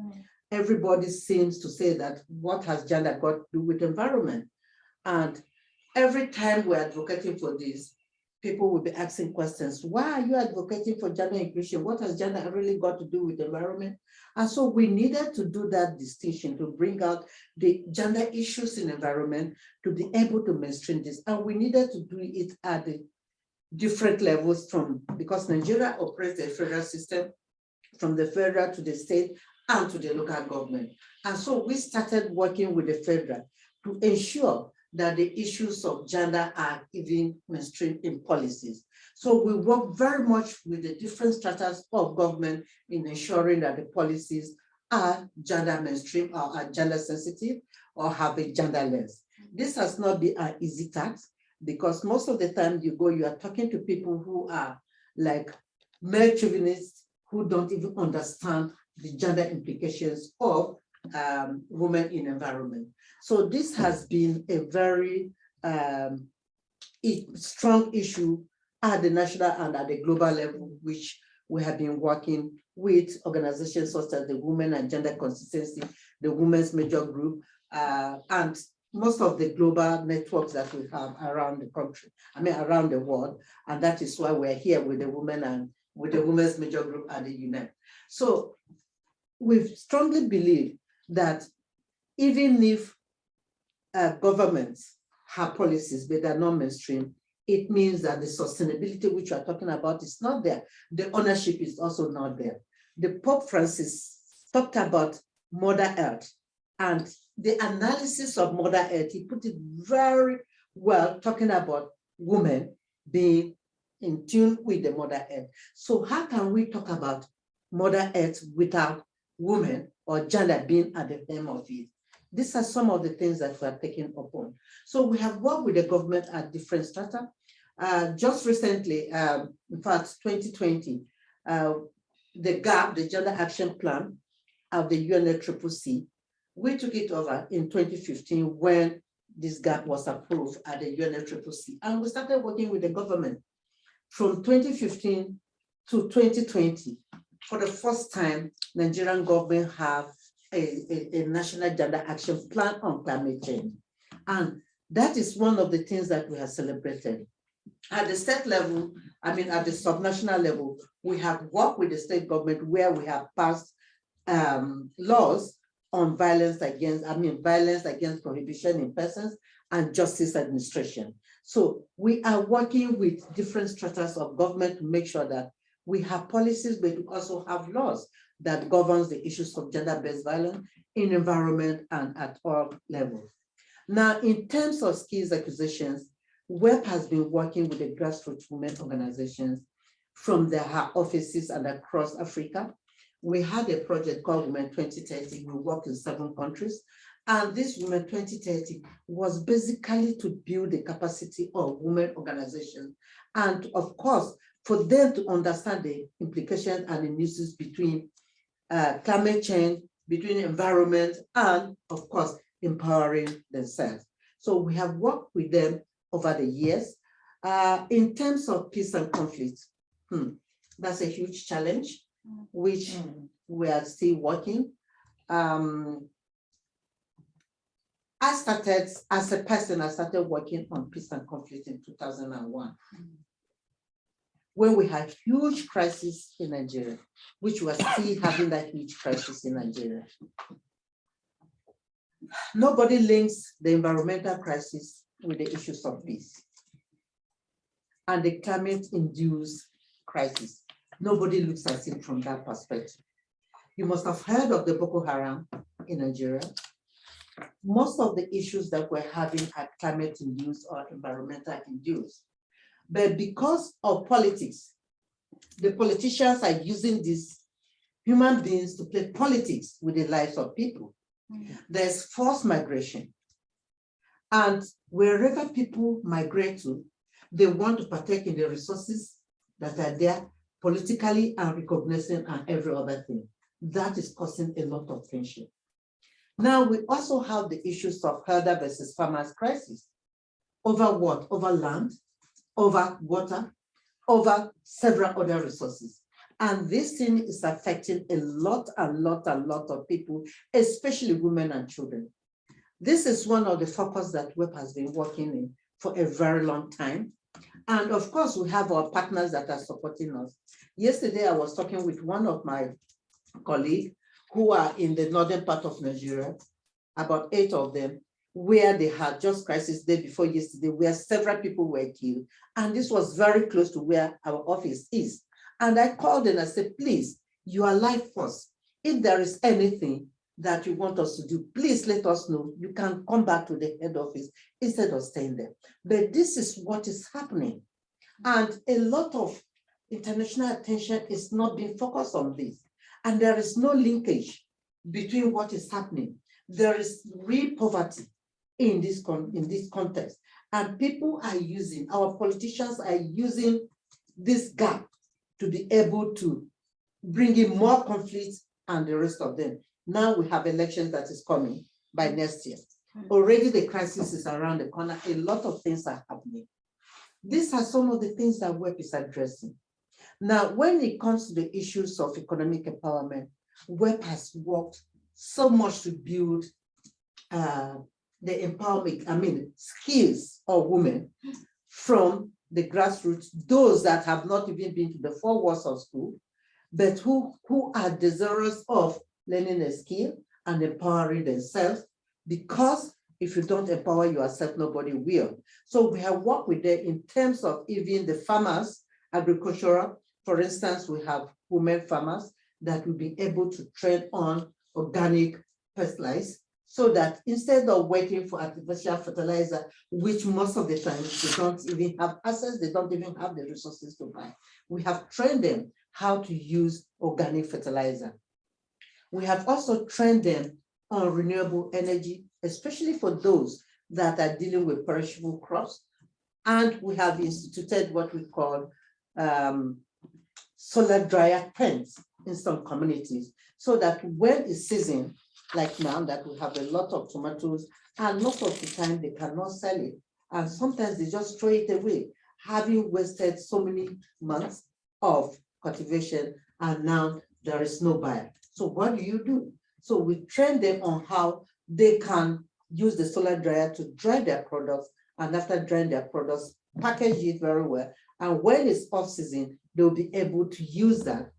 Everybody seems to say that what has gender got to do with environment? And every time we're advocating for this, people will be asking questions. Why are you advocating for gender inclusion? What has gender really got to do with the environment? And so we needed to do that distinction to bring out the gender issues in environment to be able to mainstream this. And we needed to do it at the different levels because Nigeria operates a federal system from the federal to the state and to the local government. And so we started working with the federal to ensure that the issues of gender are even mainstream in policies. So we work very much with the different stratas of government in ensuring that the policies are gender mainstream or are gender sensitive or have a gender lens. This has not been an easy task because most of the time you are talking to people who are like male chauvinists who don't even understand the gender implications of women in environment. So this has been a very strong issue at the national and at the global level, which we have been working with organizations such as the Women and Gender Consistency the women's major group, and most of the global networks that we have around the country, around the world. And that is why we're here with the women and with the women's major group at the UN. So we strongly believe that even if governments have policies, but they're not mainstream, it means that the sustainability which we're talking about is not there. The ownership is also not there. The Pope Francis talked about Mother Earth, and the analysis of Mother Earth, he put it very well, talking about women being in tune with the Mother Earth. So how can we talk about Mother Earth without women or gender being at the helm of it? These are some of the things that we are taking upon. So we have worked with the government at different strata. Just recently, in fact, 2020, the GAP, the Gender Action Plan of the UNFCCC, we took it over in 2015 when this GAP was approved at the UNFCCC. And we started working with the government from 2015 to 2020. For the first time, Nigerian government have a national gender action plan on climate change. And that is one of the things that we have celebrated. At the state level, at the subnational level, we have worked with the state government where we have passed laws on violence against prohibition in persons and justice administration. So we are working with different stratas of government to make sure that we have policies, but we also have laws that governs the issues of gender-based violence in environment and at all levels. Now, in terms of skills acquisitions, WEP has been working with the grassroots women organizations from their offices and across Africa. We had a project called Women 2030. We worked in 7 countries. And this Women 2030 was basically to build the capacity of women organizations. And of course, for them to understand the implications and the uses between climate change, between environment, and of course, empowering themselves. So we have worked with them over the years. In terms of peace and conflict, that's a huge challenge, which we are still working. I started, as a person, I started working on peace and conflict in 2001. When we had huge crisis in Nigeria, which was still having that huge crisis in Nigeria. Nobody links the environmental crisis with the issues of peace and the climate-induced crisis. Nobody looks at it from that perspective. You must have heard of the Boko Haram in Nigeria. Most of the issues that we're having are climate-induced or environmental-induced. But because of politics, the politicians are using these human beings to play politics with the lives of people. There's forced migration. And wherever people migrate to, they want to partake in the resources that are there politically and recognizing and every other thing. That is causing a lot of tension. Now, we also have the issues of herder versus farmers crisis. Over what? Over land, over water, over several other resources. And this thing is affecting a lot of people, especially women and children. This is one of the focus that WEP has been working in for a very long time. And of course, we have our partners that are supporting us. Yesterday, I was talking with one of my colleagues who are in the northern part of Nigeria, about 8 of them, where they had just crisis day before yesterday, where several people were killed. And this was very close to where our office is. And I called and I said, please, you are life force. If there is anything that you want us to do, please let us know. You can come back to the head office instead of staying there. But this is what is happening. And a lot of international attention is not being focused on this. And there is no linkage between what is happening. There is real poverty in this context. And people are using, our politicians are using this gap to be able to bring in more conflict and the rest of them. Now we have elections that is coming by next year. Already the crisis is around the corner. A lot of things are happening. These are some of the things that WEP is addressing. Now, when it comes to the issues of economic empowerment, WEP has worked so much to build the empowerment, skills of women from the grassroots, those that have not even been to the 4 walls of school, but who are desirous of learning a skill and empowering themselves, because if you don't empower yourself, nobody will. So we have worked with them in terms of even the farmers, agricultural. For instance, we have women farmers that will be able to train on organic fertilizer, so that instead of waiting for artificial fertilizer, which most of the time they don't even have access, they don't even have the resources to buy, we have trained them how to use organic fertilizer. We have also trained them on renewable energy, especially for those that are dealing with perishable crops. And we have instituted what we call solar dryer tents in some communities, so that when it's season, like now that we have a lot of tomatoes, and most of the time they cannot sell it. And sometimes they just throw it away, having wasted so many months of cultivation, and now there is no buyer. So what do? So we train them on how they can use the solar dryer to dry their products, and after drying their products, package it very well. And when it's off season, they'll be able to use that,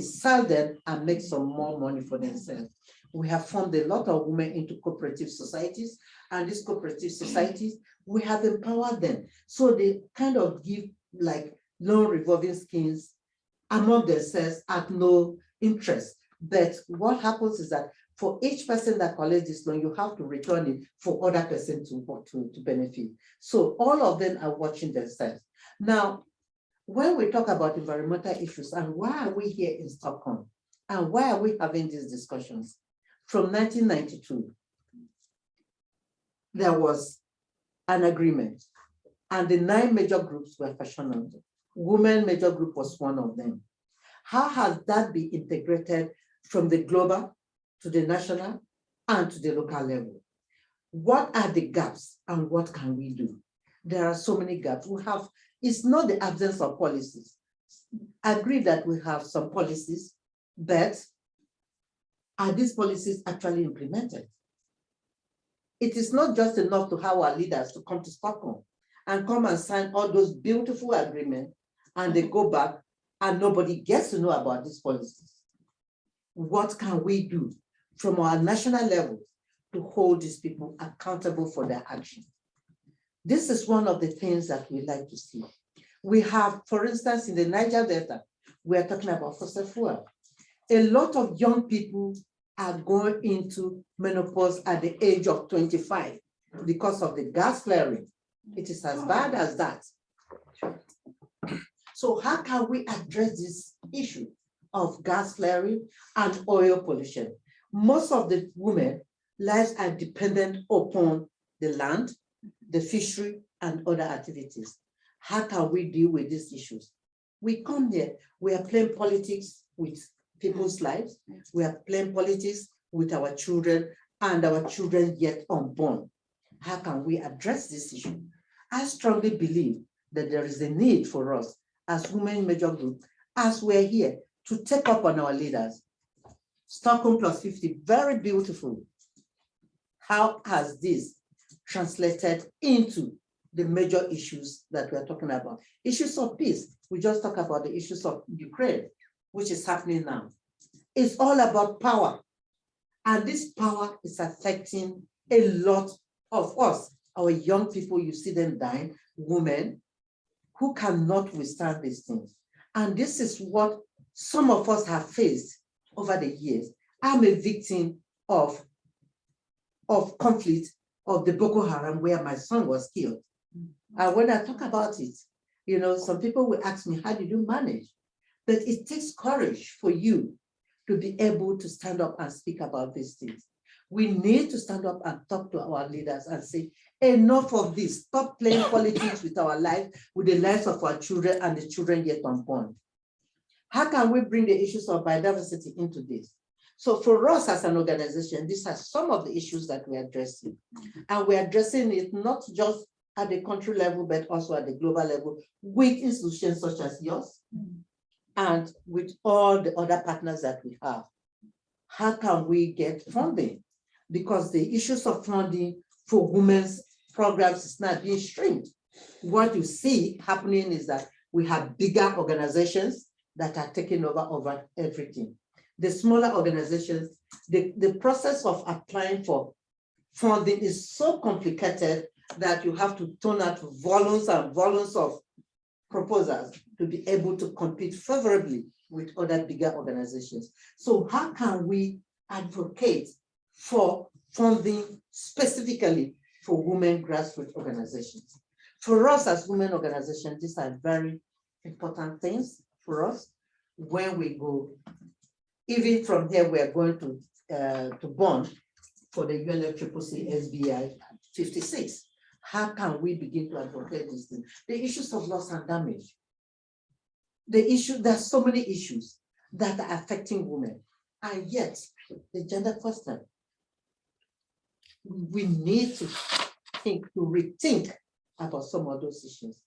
sell them and make some more money for themselves. We have formed a lot of women into cooperative societies, and these cooperative societies, we have empowered them. So they kind of give like loan revolving schemes among themselves at no interest. But what happens is that for each person that collects this loan, you have to return it for other person to benefit. So all of them are watching themselves. Now, when we talk about environmental issues and why are we here in Stockholm and why are we having these discussions? From 1992, there was an agreement, and the 9 major groups were fashioned. Women major group was one of them. How has that been integrated from the global to the national and to the local level? What are the gaps and what can we do? There are so many gaps. It's not the absence of policies. I agree that we have some policies, but are these policies actually implemented? It is not just enough to have our leaders to come to Stockholm and come and sign all those beautiful agreements, and they go back and nobody gets to know about these policies. What can we do from our national level to hold these people accountable for their actions? This is one of the things that we like to see. We have, for instance, in the Niger Delta, we are talking about fossil fuel. A lot of young people are going into menopause at the age of 25 because of the gas flaring. It is as bad as that. So how can we address this issue of gas flaring and oil pollution? Most of the women lives are dependent upon the land, the fishery, and other activities. How can we deal with these issues? We come here, we are playing politics with people's lives. We are playing politics with our children and our children yet unborn. How can we address this issue? I strongly believe that there is a need for us as women major group, as we're here, to take up on our leaders. Stockholm+50, very beautiful. How has this translated into the major issues that we are talking about? Issues of peace. We just talked about the issues of Ukraine, which is happening now. It's all about power. And this power is affecting a lot of us. Our young people, you see them dying, women who cannot withstand these things. And this is what some of us have faced over the years. I'm a victim of conflict of the Boko Haram where my son was killed. And when I talk about it, some people will ask me, how did you manage? But it takes courage for you to be able to stand up and speak about these things. We need to stand up and talk to our leaders and say, enough of this. Stop playing politics with our lives, with the lives of our children and the children yet unborn. How can we bring the issues of biodiversity into this? So for us as an organization, these are some of the issues that we're addressing. And we're addressing it not just at the country level, but also at the global level with institutions such as yours and with all the other partners that we have. how can we get funding? Because the issues of funding for women's programs is not being streamed. What you see happening is that we have bigger organizations that are taking over everything. The smaller organizations, the process of applying for funding is so complicated that you have to turn out volumes and volumes of proposals to be able to compete favorably with other bigger organizations. So how can we advocate for funding specifically for women grassroots organizations? For us as women organizations, these are very important things for us when we go. Even from here, we are going to bond for the UNFCCC SBI 56. How can we begin to advocate these things? The issues of loss and damage. There's so many issues that are affecting women, and yet the gender question, we need to rethink about some of those issues.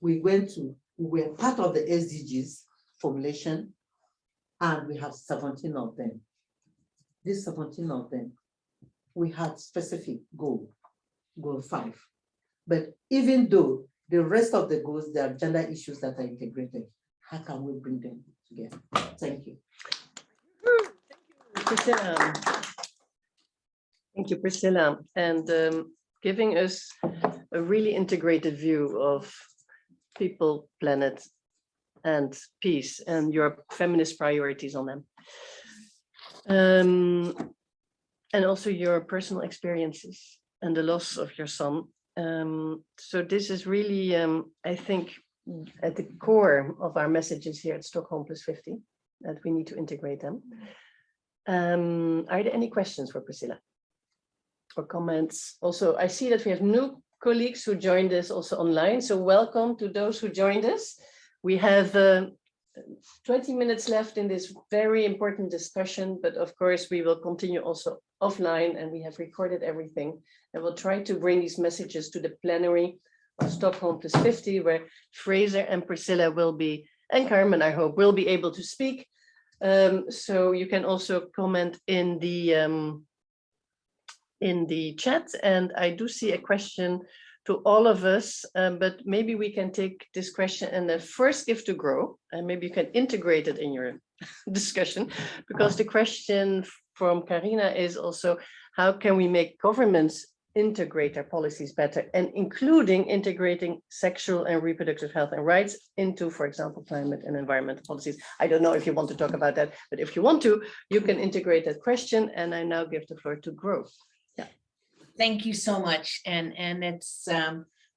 We were part of the SDGs formulation, and we have 17 of them. These 17 of them, we had specific goal 5. But even though the rest of the goals, there are gender issues that are integrated, how can we bring them together? Thank you. Priscilla. Thank you, Priscilla, and giving us a really integrated view of people, planet, and peace, and your feminist priorities on them. And also your personal experiences and the loss of your son. So this is really, I think, at the core of our messages here at Stockholm+50, that we need to integrate them. Are there any questions for Priscilla or comments? Also, I see that we have new colleagues who joined us also online. So welcome to those who joined us. We have 20 minutes left in this very important discussion, but of course we will continue also offline, and we have recorded everything. And we'll try to bring these messages to the plenary of Stockholm+50, where Fraser and Priscilla will be, and Carmen, I hope, will be able to speak. So you can also comment in the chat. And I do see a question to all of us, but maybe we can take this question and then first give to Grow, and maybe you can integrate it in your discussion, because the question from Karina is also, how can we make governments integrate their policies better, and including integrating sexual and reproductive health and rights into, for example, climate and environmental policies. I don't know if you want to talk about that, but if you want to, you can integrate that question. And I now give the floor to Grow. Yeah. Thank you so much. And it's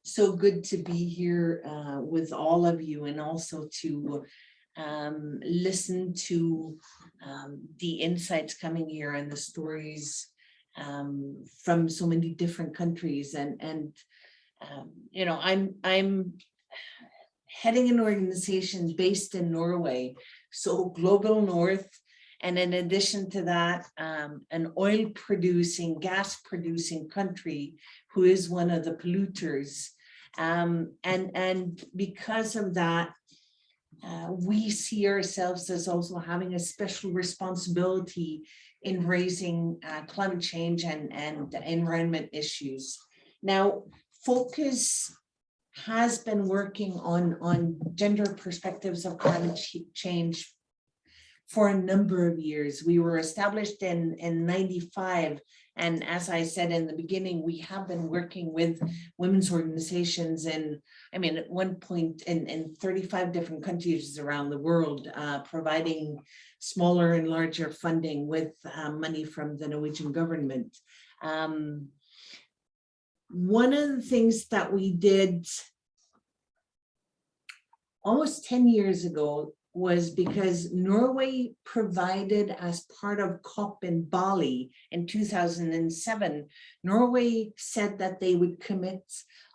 so good to be here with all of you, and also to listen to the insights coming here and the stories from so many different countries. And you know, I'm heading an organization based in Norway, so Global North. And in addition to that, an oil producing, gas producing country who is one of the polluters. And because of that, we see ourselves as also having a special responsibility in raising climate change and environment issues. Now, Focus has been working on gender perspectives of climate change for a number of years. We were established in 95. And as I said in the beginning, we have been working with women's organizations in, I mean, at one point in 35 different countries around the world, providing smaller and larger funding with money from the Norwegian government. One of the things that we did almost 10 years ago was because Norway provided, as part of COP in Bali in 2007, Norway said that they would commit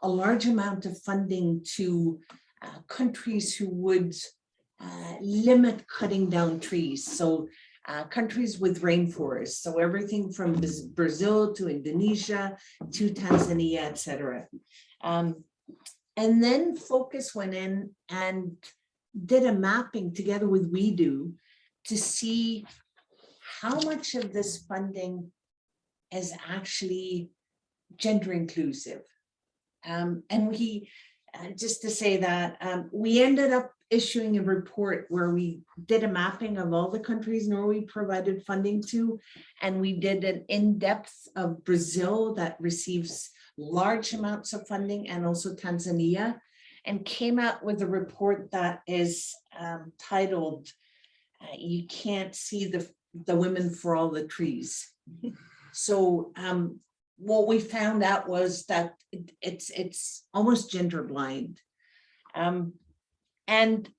a large amount of funding to countries who would limit cutting down trees. So countries with rainforests, so everything from Brazil to Indonesia to Tanzania, etc. And then Focus went in and did a mapping together with WeDo to see how much of this funding is actually gender inclusive? And we, just to say that, we ended up issuing a report where we did a mapping of all the countries Norway provided funding to, and we did an in-depth of Brazil that receives large amounts of funding, and also Tanzania, and came out with a report that is titled, You Can't See the Women for All the Trees. So what we found out was that it's almost gender blind. And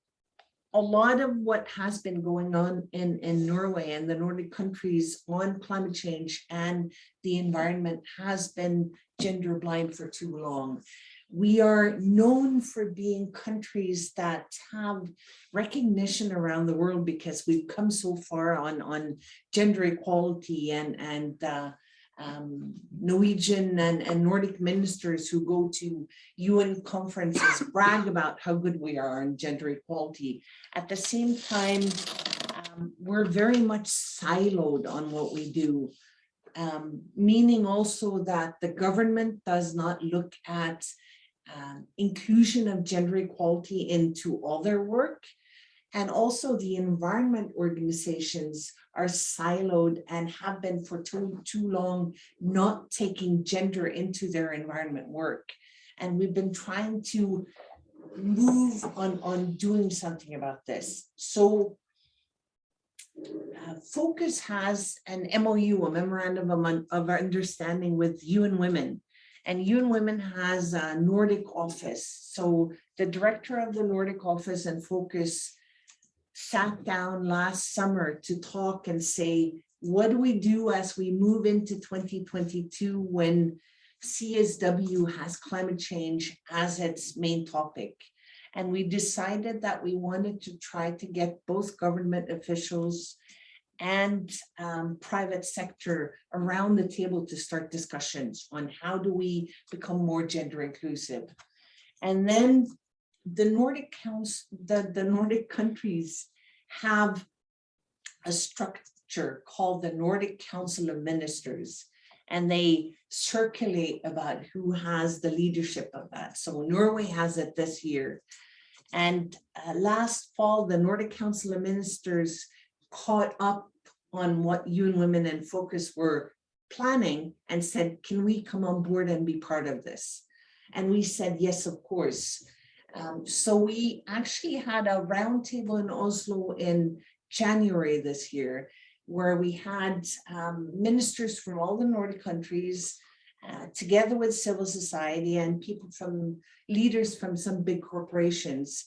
a lot of what has been going on in Norway and the Nordic countries on climate change and the environment has been gender blind for too long. We are known for being countries that have recognition around the world because we've come so far on gender equality, and Norwegian and Nordic ministers who go to UN conferences brag about how good we are on gender equality. At the same time, we're very much siloed on what we do, meaning also that the government does not look at inclusion of gender equality into all their work. And also the environment organizations are siloed and have been for too long not taking gender into their environment work. And we've been trying to move on doing something about this. So Focus has an MOU, a memorandum of understanding with UN Women. And UN Women has a Nordic office. So the director of the Nordic office and Focus sat down last summer to talk and say, what do we do as we move into 2022 when CSW has climate change as its main topic? And we decided that we wanted to try to get both government officials and private sector around the table to start discussions on how do we become more gender inclusive. And then the Nordic the Nordic countries have a structure called the Nordic Council of Ministers, and they circulate about who has the leadership of that. So Norway has it this year. And last fall, the Nordic Council of Ministers caught up on what UN Women and Focus were planning and said, can we come on board and be part of this? And we said, yes, of course. So we actually had a roundtable in Oslo in January this year, where we had ministers from all the Nordic countries, together with civil society and people from leaders from some big corporations,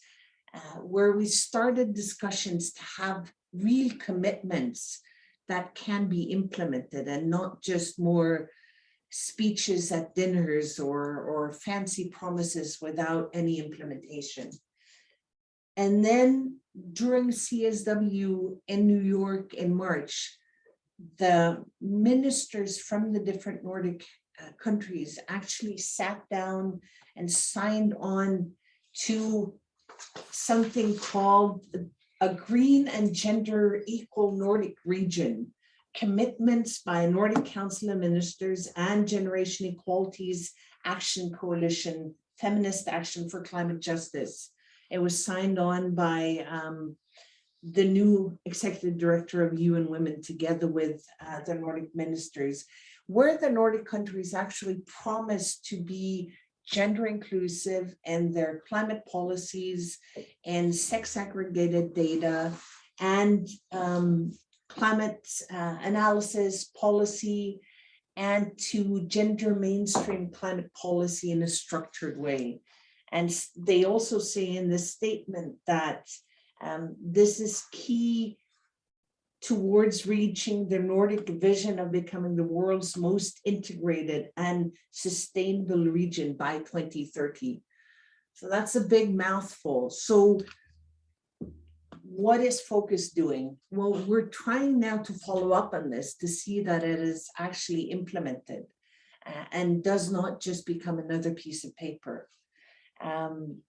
where we started discussions to have real commitments that can be implemented and not just more speeches at dinners or fancy promises without any implementation. And then during CSW in New York in March, the ministers from the different Nordic countries actually sat down and signed on to something called a green and gender equal Nordic region, commitments by Nordic Council of Ministers and Generation Equality's Action Coalition, Feminist Action for Climate Justice. It was signed on by the new executive director of UN Women together with the Nordic ministers, where the Nordic countries actually promised to be gender inclusive in their climate policies and sex aggregated data and climate analysis policy, and to gender mainstream climate policy in a structured way. And they also say in this statement that this is key towards reaching the Nordic vision of becoming the world's most integrated and sustainable region by 2030. So that's a big mouthful. So what is Focus doing? Well, we're trying now to follow up on this to see that it is actually implemented and does not just become another piece of paper.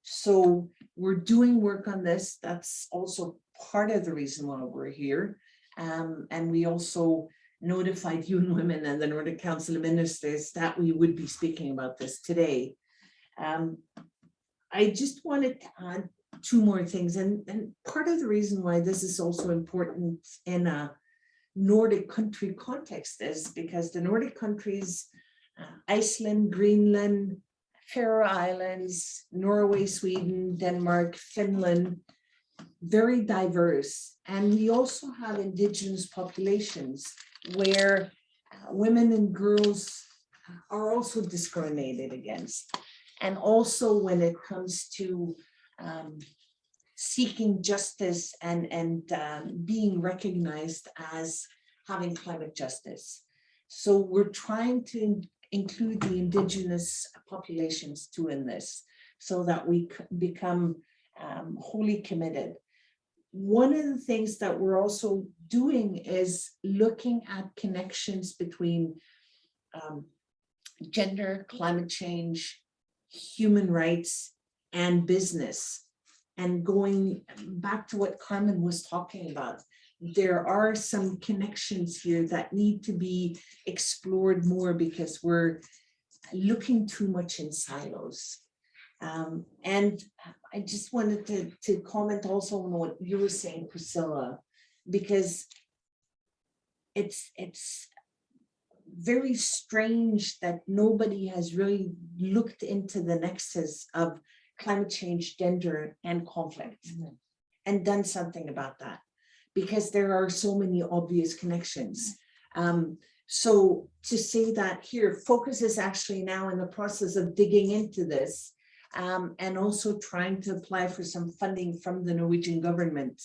So we're doing work on this. That's also part of the reason why we're here. And we also notified UN Women and the Nordic Council of Ministers that we would be speaking about this today. I just wanted to add two more things. And part of the reason why this is also important in a Nordic country context is because the Nordic countries, Iceland, Greenland, Faroe Islands, Norway, Sweden, Denmark, Finland, very diverse. And we also have indigenous populations where women and girls are also discriminated against. And also when it comes to seeking justice and being recognized as having climate justice. So we're trying to include the indigenous populations too in this so that we become wholly committed. One of the things that we're also doing is looking at connections between gender, climate change, human rights, and business. And going back to what Carmen was talking about, there are some connections here that need to be explored more because we're looking too much in silos. And I just wanted to comment also on what you were saying, Priscilla, because it's very strange that nobody has really looked into the nexus of climate change, gender, and conflict, and done something about that, because there are so many obvious connections. So to say that here, Focus is actually now in the process of digging into this, and also trying to apply for some funding from the Norwegian government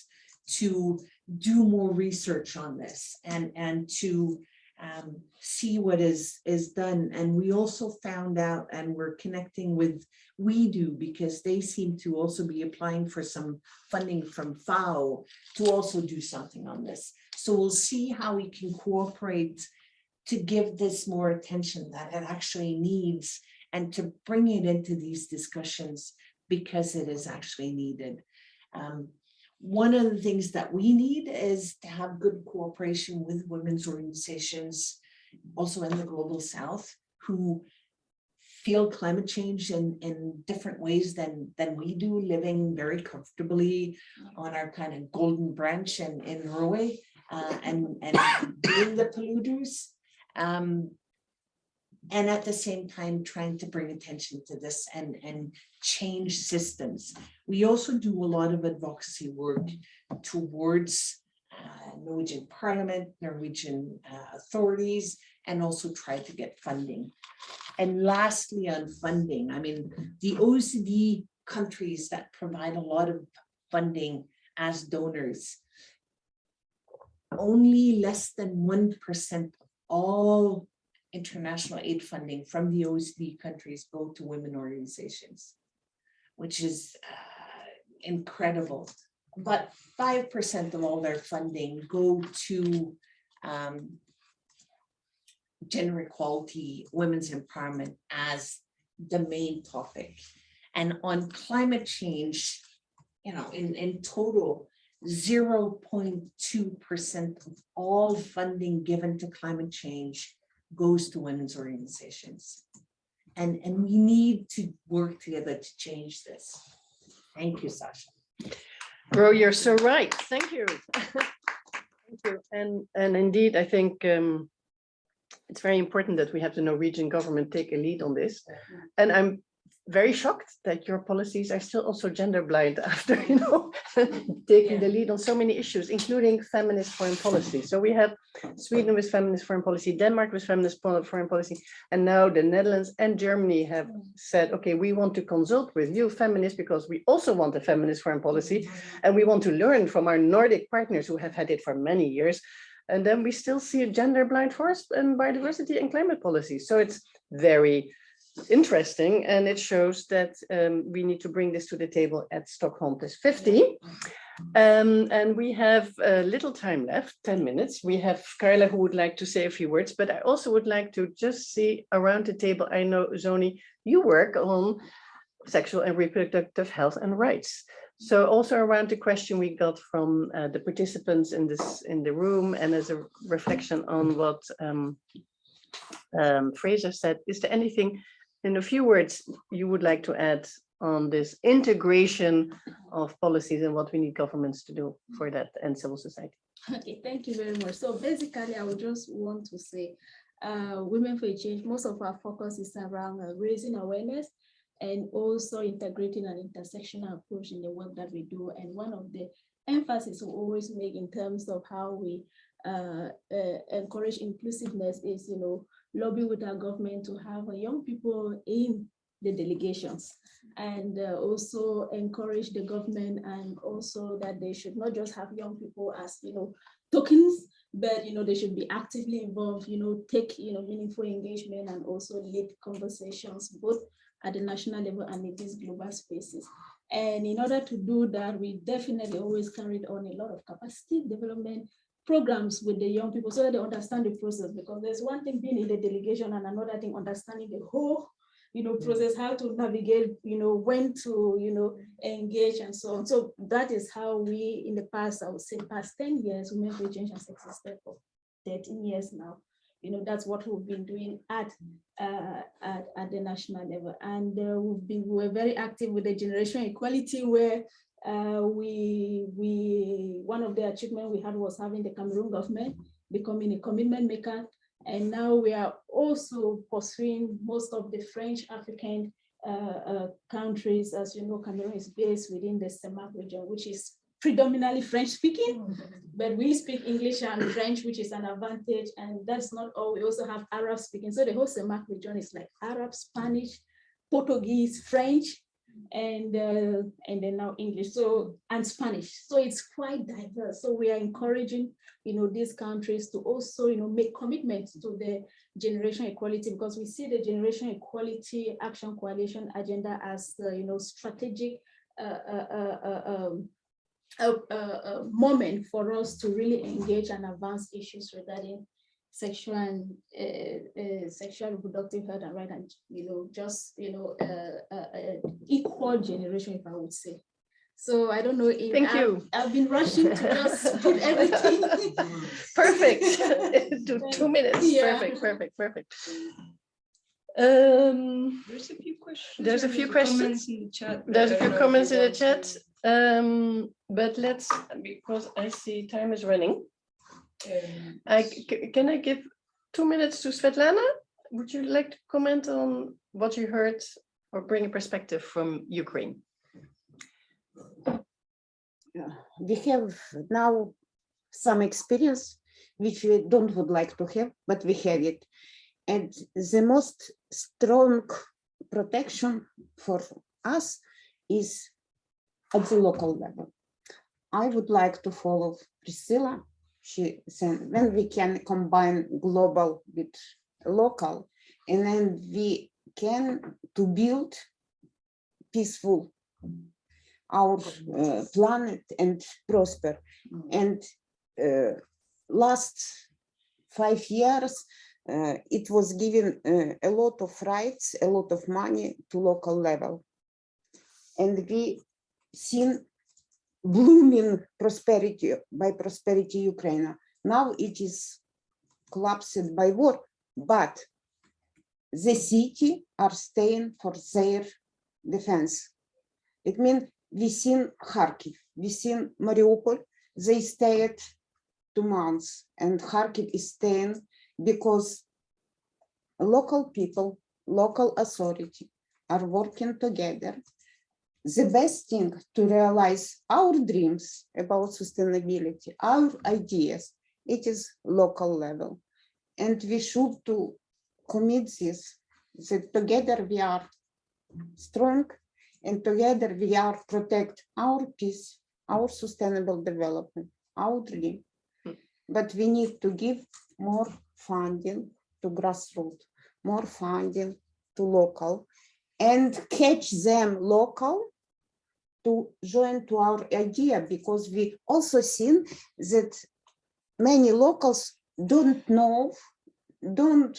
to do more research on this and to see what is done. And we also found out, and we're connecting with We Do, because they seem to also be applying for some funding from FAO to also do something on this. So we'll see how we can cooperate to give this more attention that it actually needs, and to bring it into these discussions because it is actually needed. One of the things that we need is to have good cooperation with women's organizations, also in the global south, who feel climate change in different ways than we do, living very comfortably on our kind of golden branch in Norway, and being the polluters. And at the same time, trying to bring attention to this and change systems. We also do a lot of advocacy work towards Norwegian Parliament, Norwegian authorities, and also try to get funding. And lastly, on funding, I mean, the OECD countries that provide a lot of funding as donors, only less than 1% of all international aid funding from the OECD countries go to women organizations, which is incredible. But 5% of all their funding go to gender equality, women's empowerment as the main topic. And on climate change, you know, in total, 0.2% of all funding given to climate change goes to women's organizations. And we need to work together to change this. Thank you, Sasha. Bro, you're so right. Thank you. Thank you. And indeed, I think it's very important that we have the Norwegian government take a lead on this. And I'm very shocked that your policies are still also gender blind after, you know, taking the lead on so many issues, including feminist foreign policy. So we have Sweden with feminist foreign policy, Denmark with feminist foreign policy, and now the Netherlands and Germany have said, okay, we want to consult with you feminists because we also want a feminist foreign policy, and we want to learn from our Nordic partners who have had it for many years. And then we still see a gender blind forest and biodiversity and climate policy. So it's very interesting, and it shows that we need to bring this to the table at Stockholm+50. And we have little time left, 10 minutes. We have Carla who would like to say a few words, but I also would like to just see around the table. I know, Zoni, you work on sexual and reproductive health and rights. So also around the question we got from the participants in the room, and as a reflection on what Fraser said, is there anything in a few words you would like to add on this integration of policies and what we need governments to do for that and civil society? Okay, thank you very much. So basically, I would just want to say, Women for a Change, most of our focus is around raising awareness and also integrating an intersectional approach in the work that we do. And one of the emphasis we always make in terms of how we encourage inclusiveness is, lobby with our government to have young people in the delegations, and also encourage the government, and also that they should not just have young people as tokens, but they should be actively involved, take meaningful engagement, and also lead conversations both at the national level and in these global spaces. And in order to do that, we definitely always carried on a lot of capacity development programs with the young people so that they understand the process, because there's one thing being in the delegation and another thing understanding the whole process, how to navigate, when to, engage and so on. So that is how we, in the past, I would say past 10 years, Women for Change has existed for 13 years now. That's what we've been doing at the national level. And we're very active with the generation equality, where one of the achievements we had was having the Cameroon government becoming a commitment maker. And now we are also pursuing most of the French African countries. As you know, Cameroon is based within the CEMAC region, which is predominantly French speaking, but we speak English and French, which is an advantage. And that's not all, we also have Arab speaking. So the whole CEMAC region is like Arab, Spanish, Portuguese, French, and then now English, and Spanish. So it's quite diverse. So we are encouraging, these countries to also, make commitments to the generation equality, because we see the Generation Equality Action Coalition agenda as, strategic moment for us to really engage and advance issues regarding sexual and sexual reproductive health and right, and equal generation, if I would say. So I don't know if Thank you. I've been rushing to just put everything. Perfect. 2 minutes. Yeah. Perfect. There's a few questions. There's a few questions in the chat. There's a few comments in the chat. But let's, because I see time is running. Can I give 2 minutes to Svetlana? Would you like to comment on what you heard or bring a perspective from Ukraine? We have now some experience which we would like to have, but we have it. And the most strong protection for us is at the local level. I would like to follow Priscilla. She said when we can combine global with local, and then we can to build peaceful our planet and prosper. And last 5 years, it was given a lot of rights, a lot of money to local level. And we seen blooming prosperity by prosperity Ukraine. Now it is collapsed by war, but the city are staying for their defense. It means we seen Kharkiv, we seen Mariupol, they stayed 2 months, and Kharkiv is staying because local people, local authority are working together. The best thing to realize our dreams about sustainability, our ideas, it is local level. And we should to commit this, that together we are strong, and together we are protect our peace, our sustainable development, our dream. But we need to give more funding to grassroots, more funding to local, and catch them local to join to our idea, because we also seen that many locals don't know, don't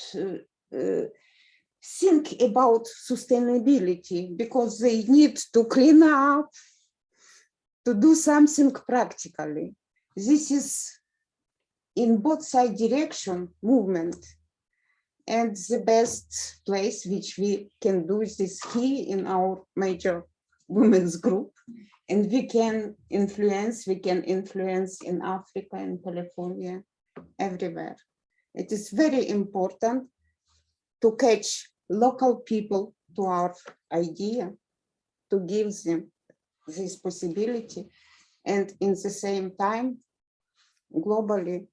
think about sustainability, because they need to clean up, to do something practically. This is in both side direction movement. And the best place which we can do this here in our major women's group. And we can influence in Africa and California, everywhere. It is very important to catch local people to our idea, to give them this possibility, and in the same time, globally,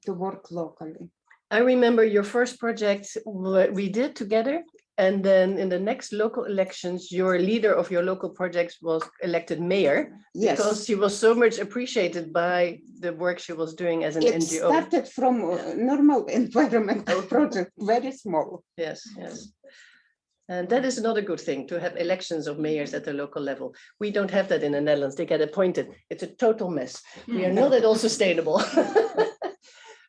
to work locally. I remember your first project we did together, and then in the next local elections, your leader of your local projects was elected mayor. Yes. Because she was so much appreciated by the work she was doing as an NGO. It started from a normal environmental project, very small. Yes, yes. And that is another good thing, to have elections of mayors at the local level. We don't have that in the Netherlands. They get appointed. It's a total mess. We are not at all sustainable.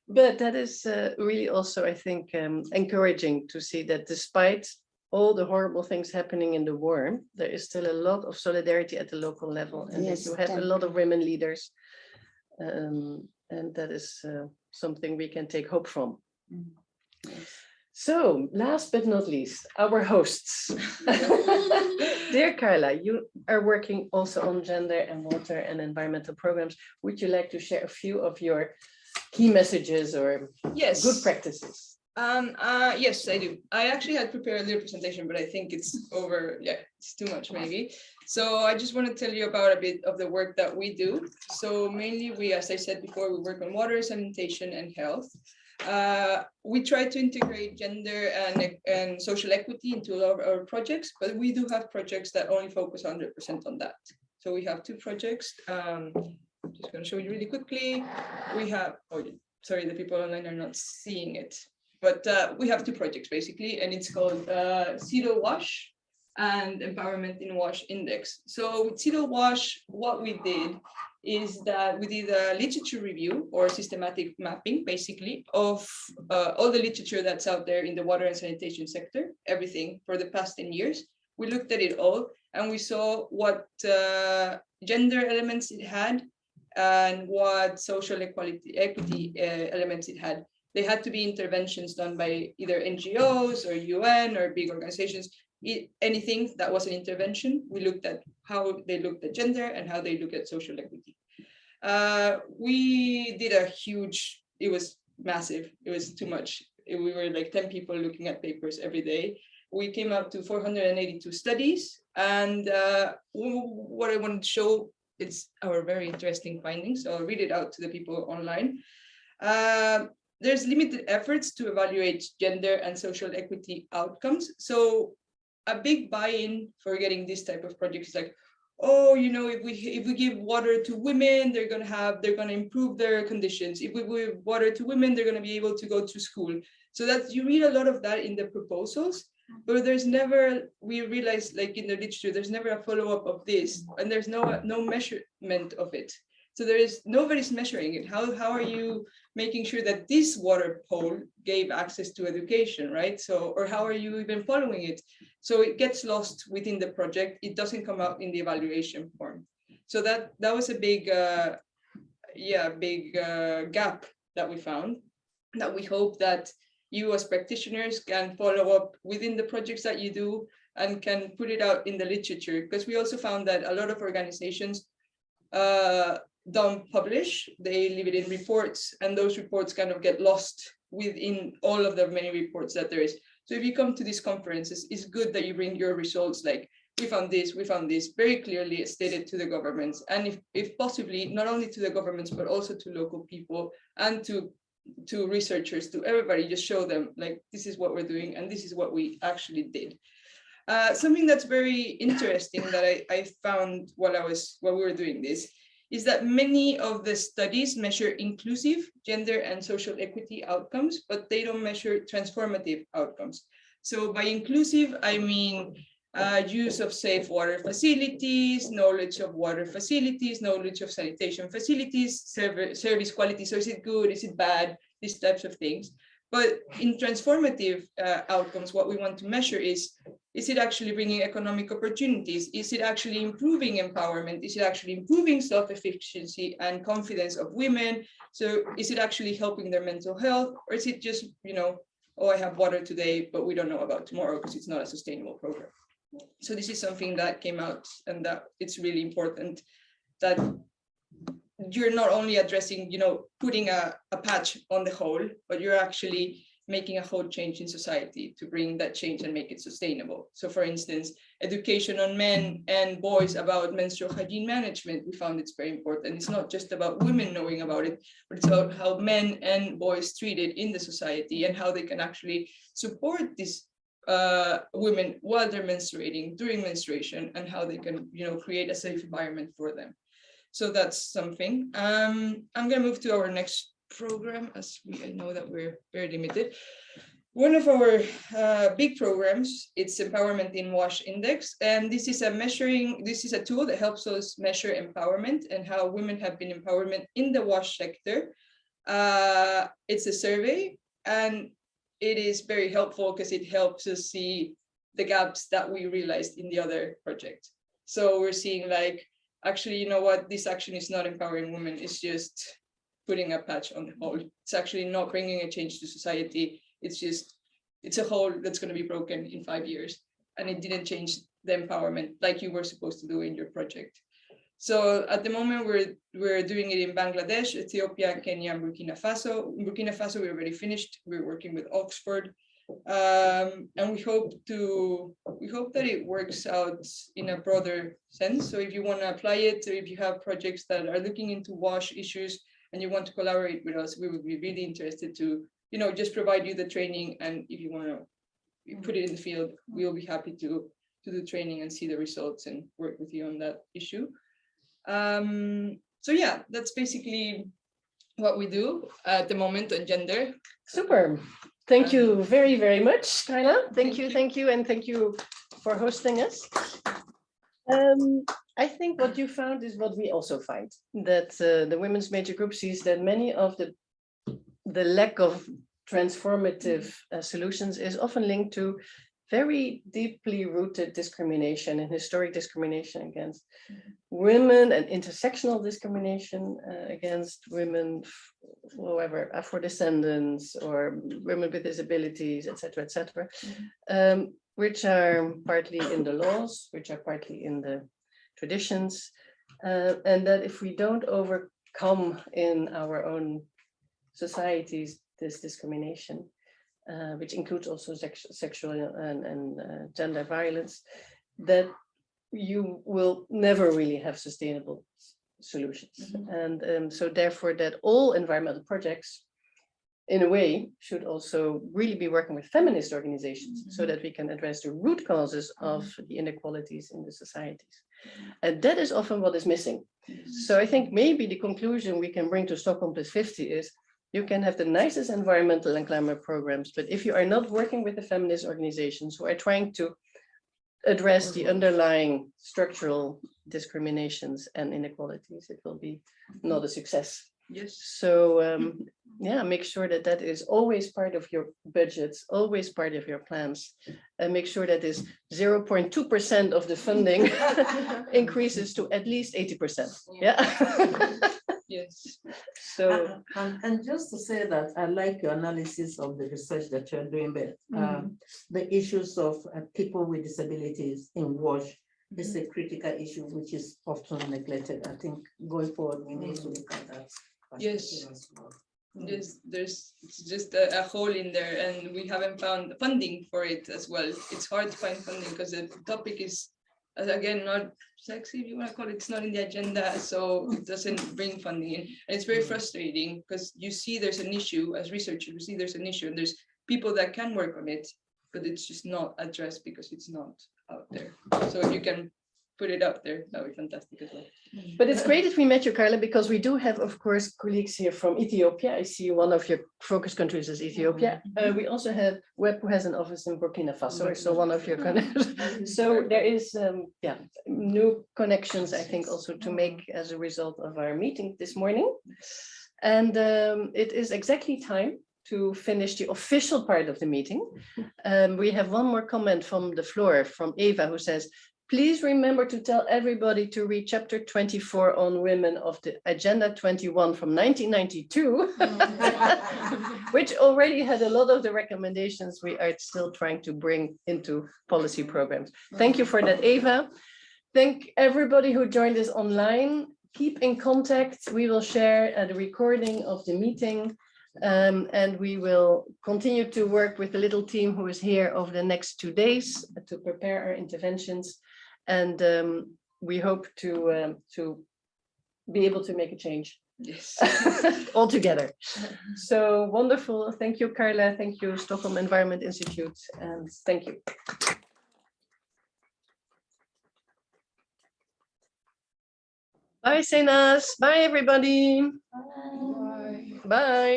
But that is really also, I think, encouraging to see that despite all the horrible things happening in the war, there is still a lot of solidarity at the local level. And Yes, that you have a lot of women leaders. And that is something we can take hope from. So last but not least, our hosts. Dear Carla, you are working also on gender and water and environmental programs. Would you like to share a few of your key messages or good practices? Yes, I do. I actually had prepared a little presentation, but I think it's it's too much maybe. So I just want to tell you about a bit of the work that we do. So mainly we, as I said before, we work on water, sanitation, and health. We try to integrate gender and social equity into a lot of our projects, but we do have projects that only focus 100% on that. So we have 2 projects. I'm just going to show you really quickly. We have, sorry, the people online are not seeing it, but we have 2 projects basically, and it's called Zero Wash and Empowerment in Wash Index. So with Zero Wash, what we did is that we did a literature review or systematic mapping, basically, of all the literature that's out there in the water and sanitation sector, everything for the past 10 years. We looked at it all and we saw what gender elements it had and what social equity elements it had. They had to be interventions done by either NGOs or UN or big organizations. Anything that was an intervention, we looked at how they looked at gender and how they look at social equity. We did a huge, it was massive, it was too much. We were like 10 people looking at papers every day. We came up to 482 studies, and what I wanted to show, it's our very interesting findings, so I'll read it out to the people online. There's limited efforts to evaluate gender and social equity outcomes. So a big buy-in for getting this type of project is like, oh, you know, if we give water to women, they're gonna improve their conditions. If we give water to women, they're gonna be able to go to school. So that you read a lot of that in the proposals, but there's never, we realized like in the literature, there's never a follow-up of this, and there's no measurement of it. So nobody's measuring it. How are you making sure that this water pole gave access to education, right? So, or how are you even following it? So it gets lost within the project. It doesn't come out in the evaluation form. So that was a big, gap that we found, that we hope that you as practitioners can follow up within the projects that you do and can put it out in the literature. Because we also found that a lot of organizations don't publish, they leave it in reports, and those reports kind of get lost within all of the many reports that there is. So if you come to these conferences, it's good that you bring your results, like we found this very clearly stated to the governments, and if possibly not only to the governments but also to local people and to researchers, to everybody, just show them like this is what we're doing and this is what we actually did. Something that's very interesting that I found while we were doing this is that many of the studies measure inclusive gender and social equity outcomes, but they don't measure transformative outcomes. So by inclusive, I mean use of safe water facilities, knowledge of water facilities, knowledge of sanitation facilities, service quality. So is it good, is it bad, these types of things. But in transformative outcomes, what we want to measure is it actually bringing economic opportunities? Is it actually improving empowerment? Is it actually improving self-efficiency and confidence of women? So is it actually helping their mental health? Or is it just, oh, I have water today, but we don't know about tomorrow because it's not a sustainable program. So this is something that came out, and that it's really important that you're not only addressing, putting a patch on the hole, but you're actually making a whole change in society to bring that change and make it sustainable. So for instance, education on men and boys about menstrual hygiene management, we found it's very important. It's not just about women knowing about it, but it's about how men and boys treated in the society and how they can actually support these women while they're menstruating, during menstruation, and how they can, create a safe environment for them. So that's something. I'm going to move to our next program, as I know that we're very limited. One of our big programs, it's Empowerment in WASH Index, and this is a tool that helps us measure empowerment and how women have been empowerment in the WASH sector. It's a survey, and it is very helpful because it helps us see the gaps that we realized in the other project. So we're seeing like, actually, you know what, this action is not empowering women, it's just putting a patch on the hole. It's actually not bringing a change to society. It's a hole that's going to be broken in 5 years. And it didn't change the empowerment like you were supposed to do in your project. So at the moment, we're doing it in Bangladesh, Ethiopia, Kenya, and Burkina Faso. In Burkina Faso, we already finished. We're working with Oxford. And we hope that it works out in a broader sense. So if you want to apply it, or if you have projects that are looking into WASH issues and you want to collaborate with us, we would be really interested to, just provide you the training. And if you want to put it in the field, we'll be happy to do training and see the results and work with you on that issue. So yeah, that's basically what we do at the moment on gender. Super. Thank you very, very much, Carla. Thank you, and thank you for hosting us. I think what you found is what we also find, that the women's major group sees that many of the lack of transformative solutions is often linked to very deeply rooted discrimination and historic discrimination against women and intersectional discrimination against women, whoever, Afro-descendants or women with disabilities, etc., which are partly in the laws, which are partly in the traditions, and that if we don't overcome in our own societies this discrimination, which includes also sexual and gender violence, that you will never really have sustainable solutions. And so therefore that all environmental projects, in a way, should also really be working with feminist organizations so that we can address the root causes of the inequalities in the societies. And that is often what is missing. So I think maybe the conclusion we can bring to Stockholm+50 is you can have the nicest environmental and climate programs, but if you are not working with the feminist organizations who are trying to address the underlying structural discriminations and inequalities, it will be not a success. Yes. So yeah, make sure that that is always part of your budgets, always part of your plans, and make sure that is 0.2% of the funding increases to at least 80%. Yeah. Yes. So and just to say that I like your analysis of the research that you're doing, but the issues of people with disabilities in WASH is a critical issue which is often neglected. I think going forward we need to look at that. Yes. Yes, there's just a hole in there, and we haven't found funding for it as well. It's hard to find funding because the topic is, again, not sexy, if you want to call it. It's not in the agenda, so it doesn't bring funding in. And it's very frustrating because you see there's an issue as researchers, you see there's an issue and there's people that can work on it, but it's just not addressed because it's not out there. So if you can put it out there, that would be fantastic as well. But it's great that we met you, Carla, because we do have, of course, colleagues here from Ethiopia. I see one of your focus countries is Ethiopia. We also have Web, who has an office in Burkina Faso, so one of your connections. So there is, yeah, new connections, I think, also to make as a result of our meeting this morning. And it is exactly time to finish the official part of the meeting. We have one more comment from the floor from Eva, who says, please remember to tell everybody to read chapter 24 on women of the Agenda 21 from 1992, which already had a lot of the recommendations we are still trying to bring into policy programs. Thank you for that, Eva. Thank everybody who joined us online. Keep in contact. We will share the recording of the meeting. And we will continue to work with the little team who is here over the next 2 days to prepare our interventions. And we hope to be able to make a change all together. So wonderful. Thank you, Carla. Thank you, Stockholm Environment Institute. And thank you. Bye, Senas. Bye, everybody. Bye. Bye.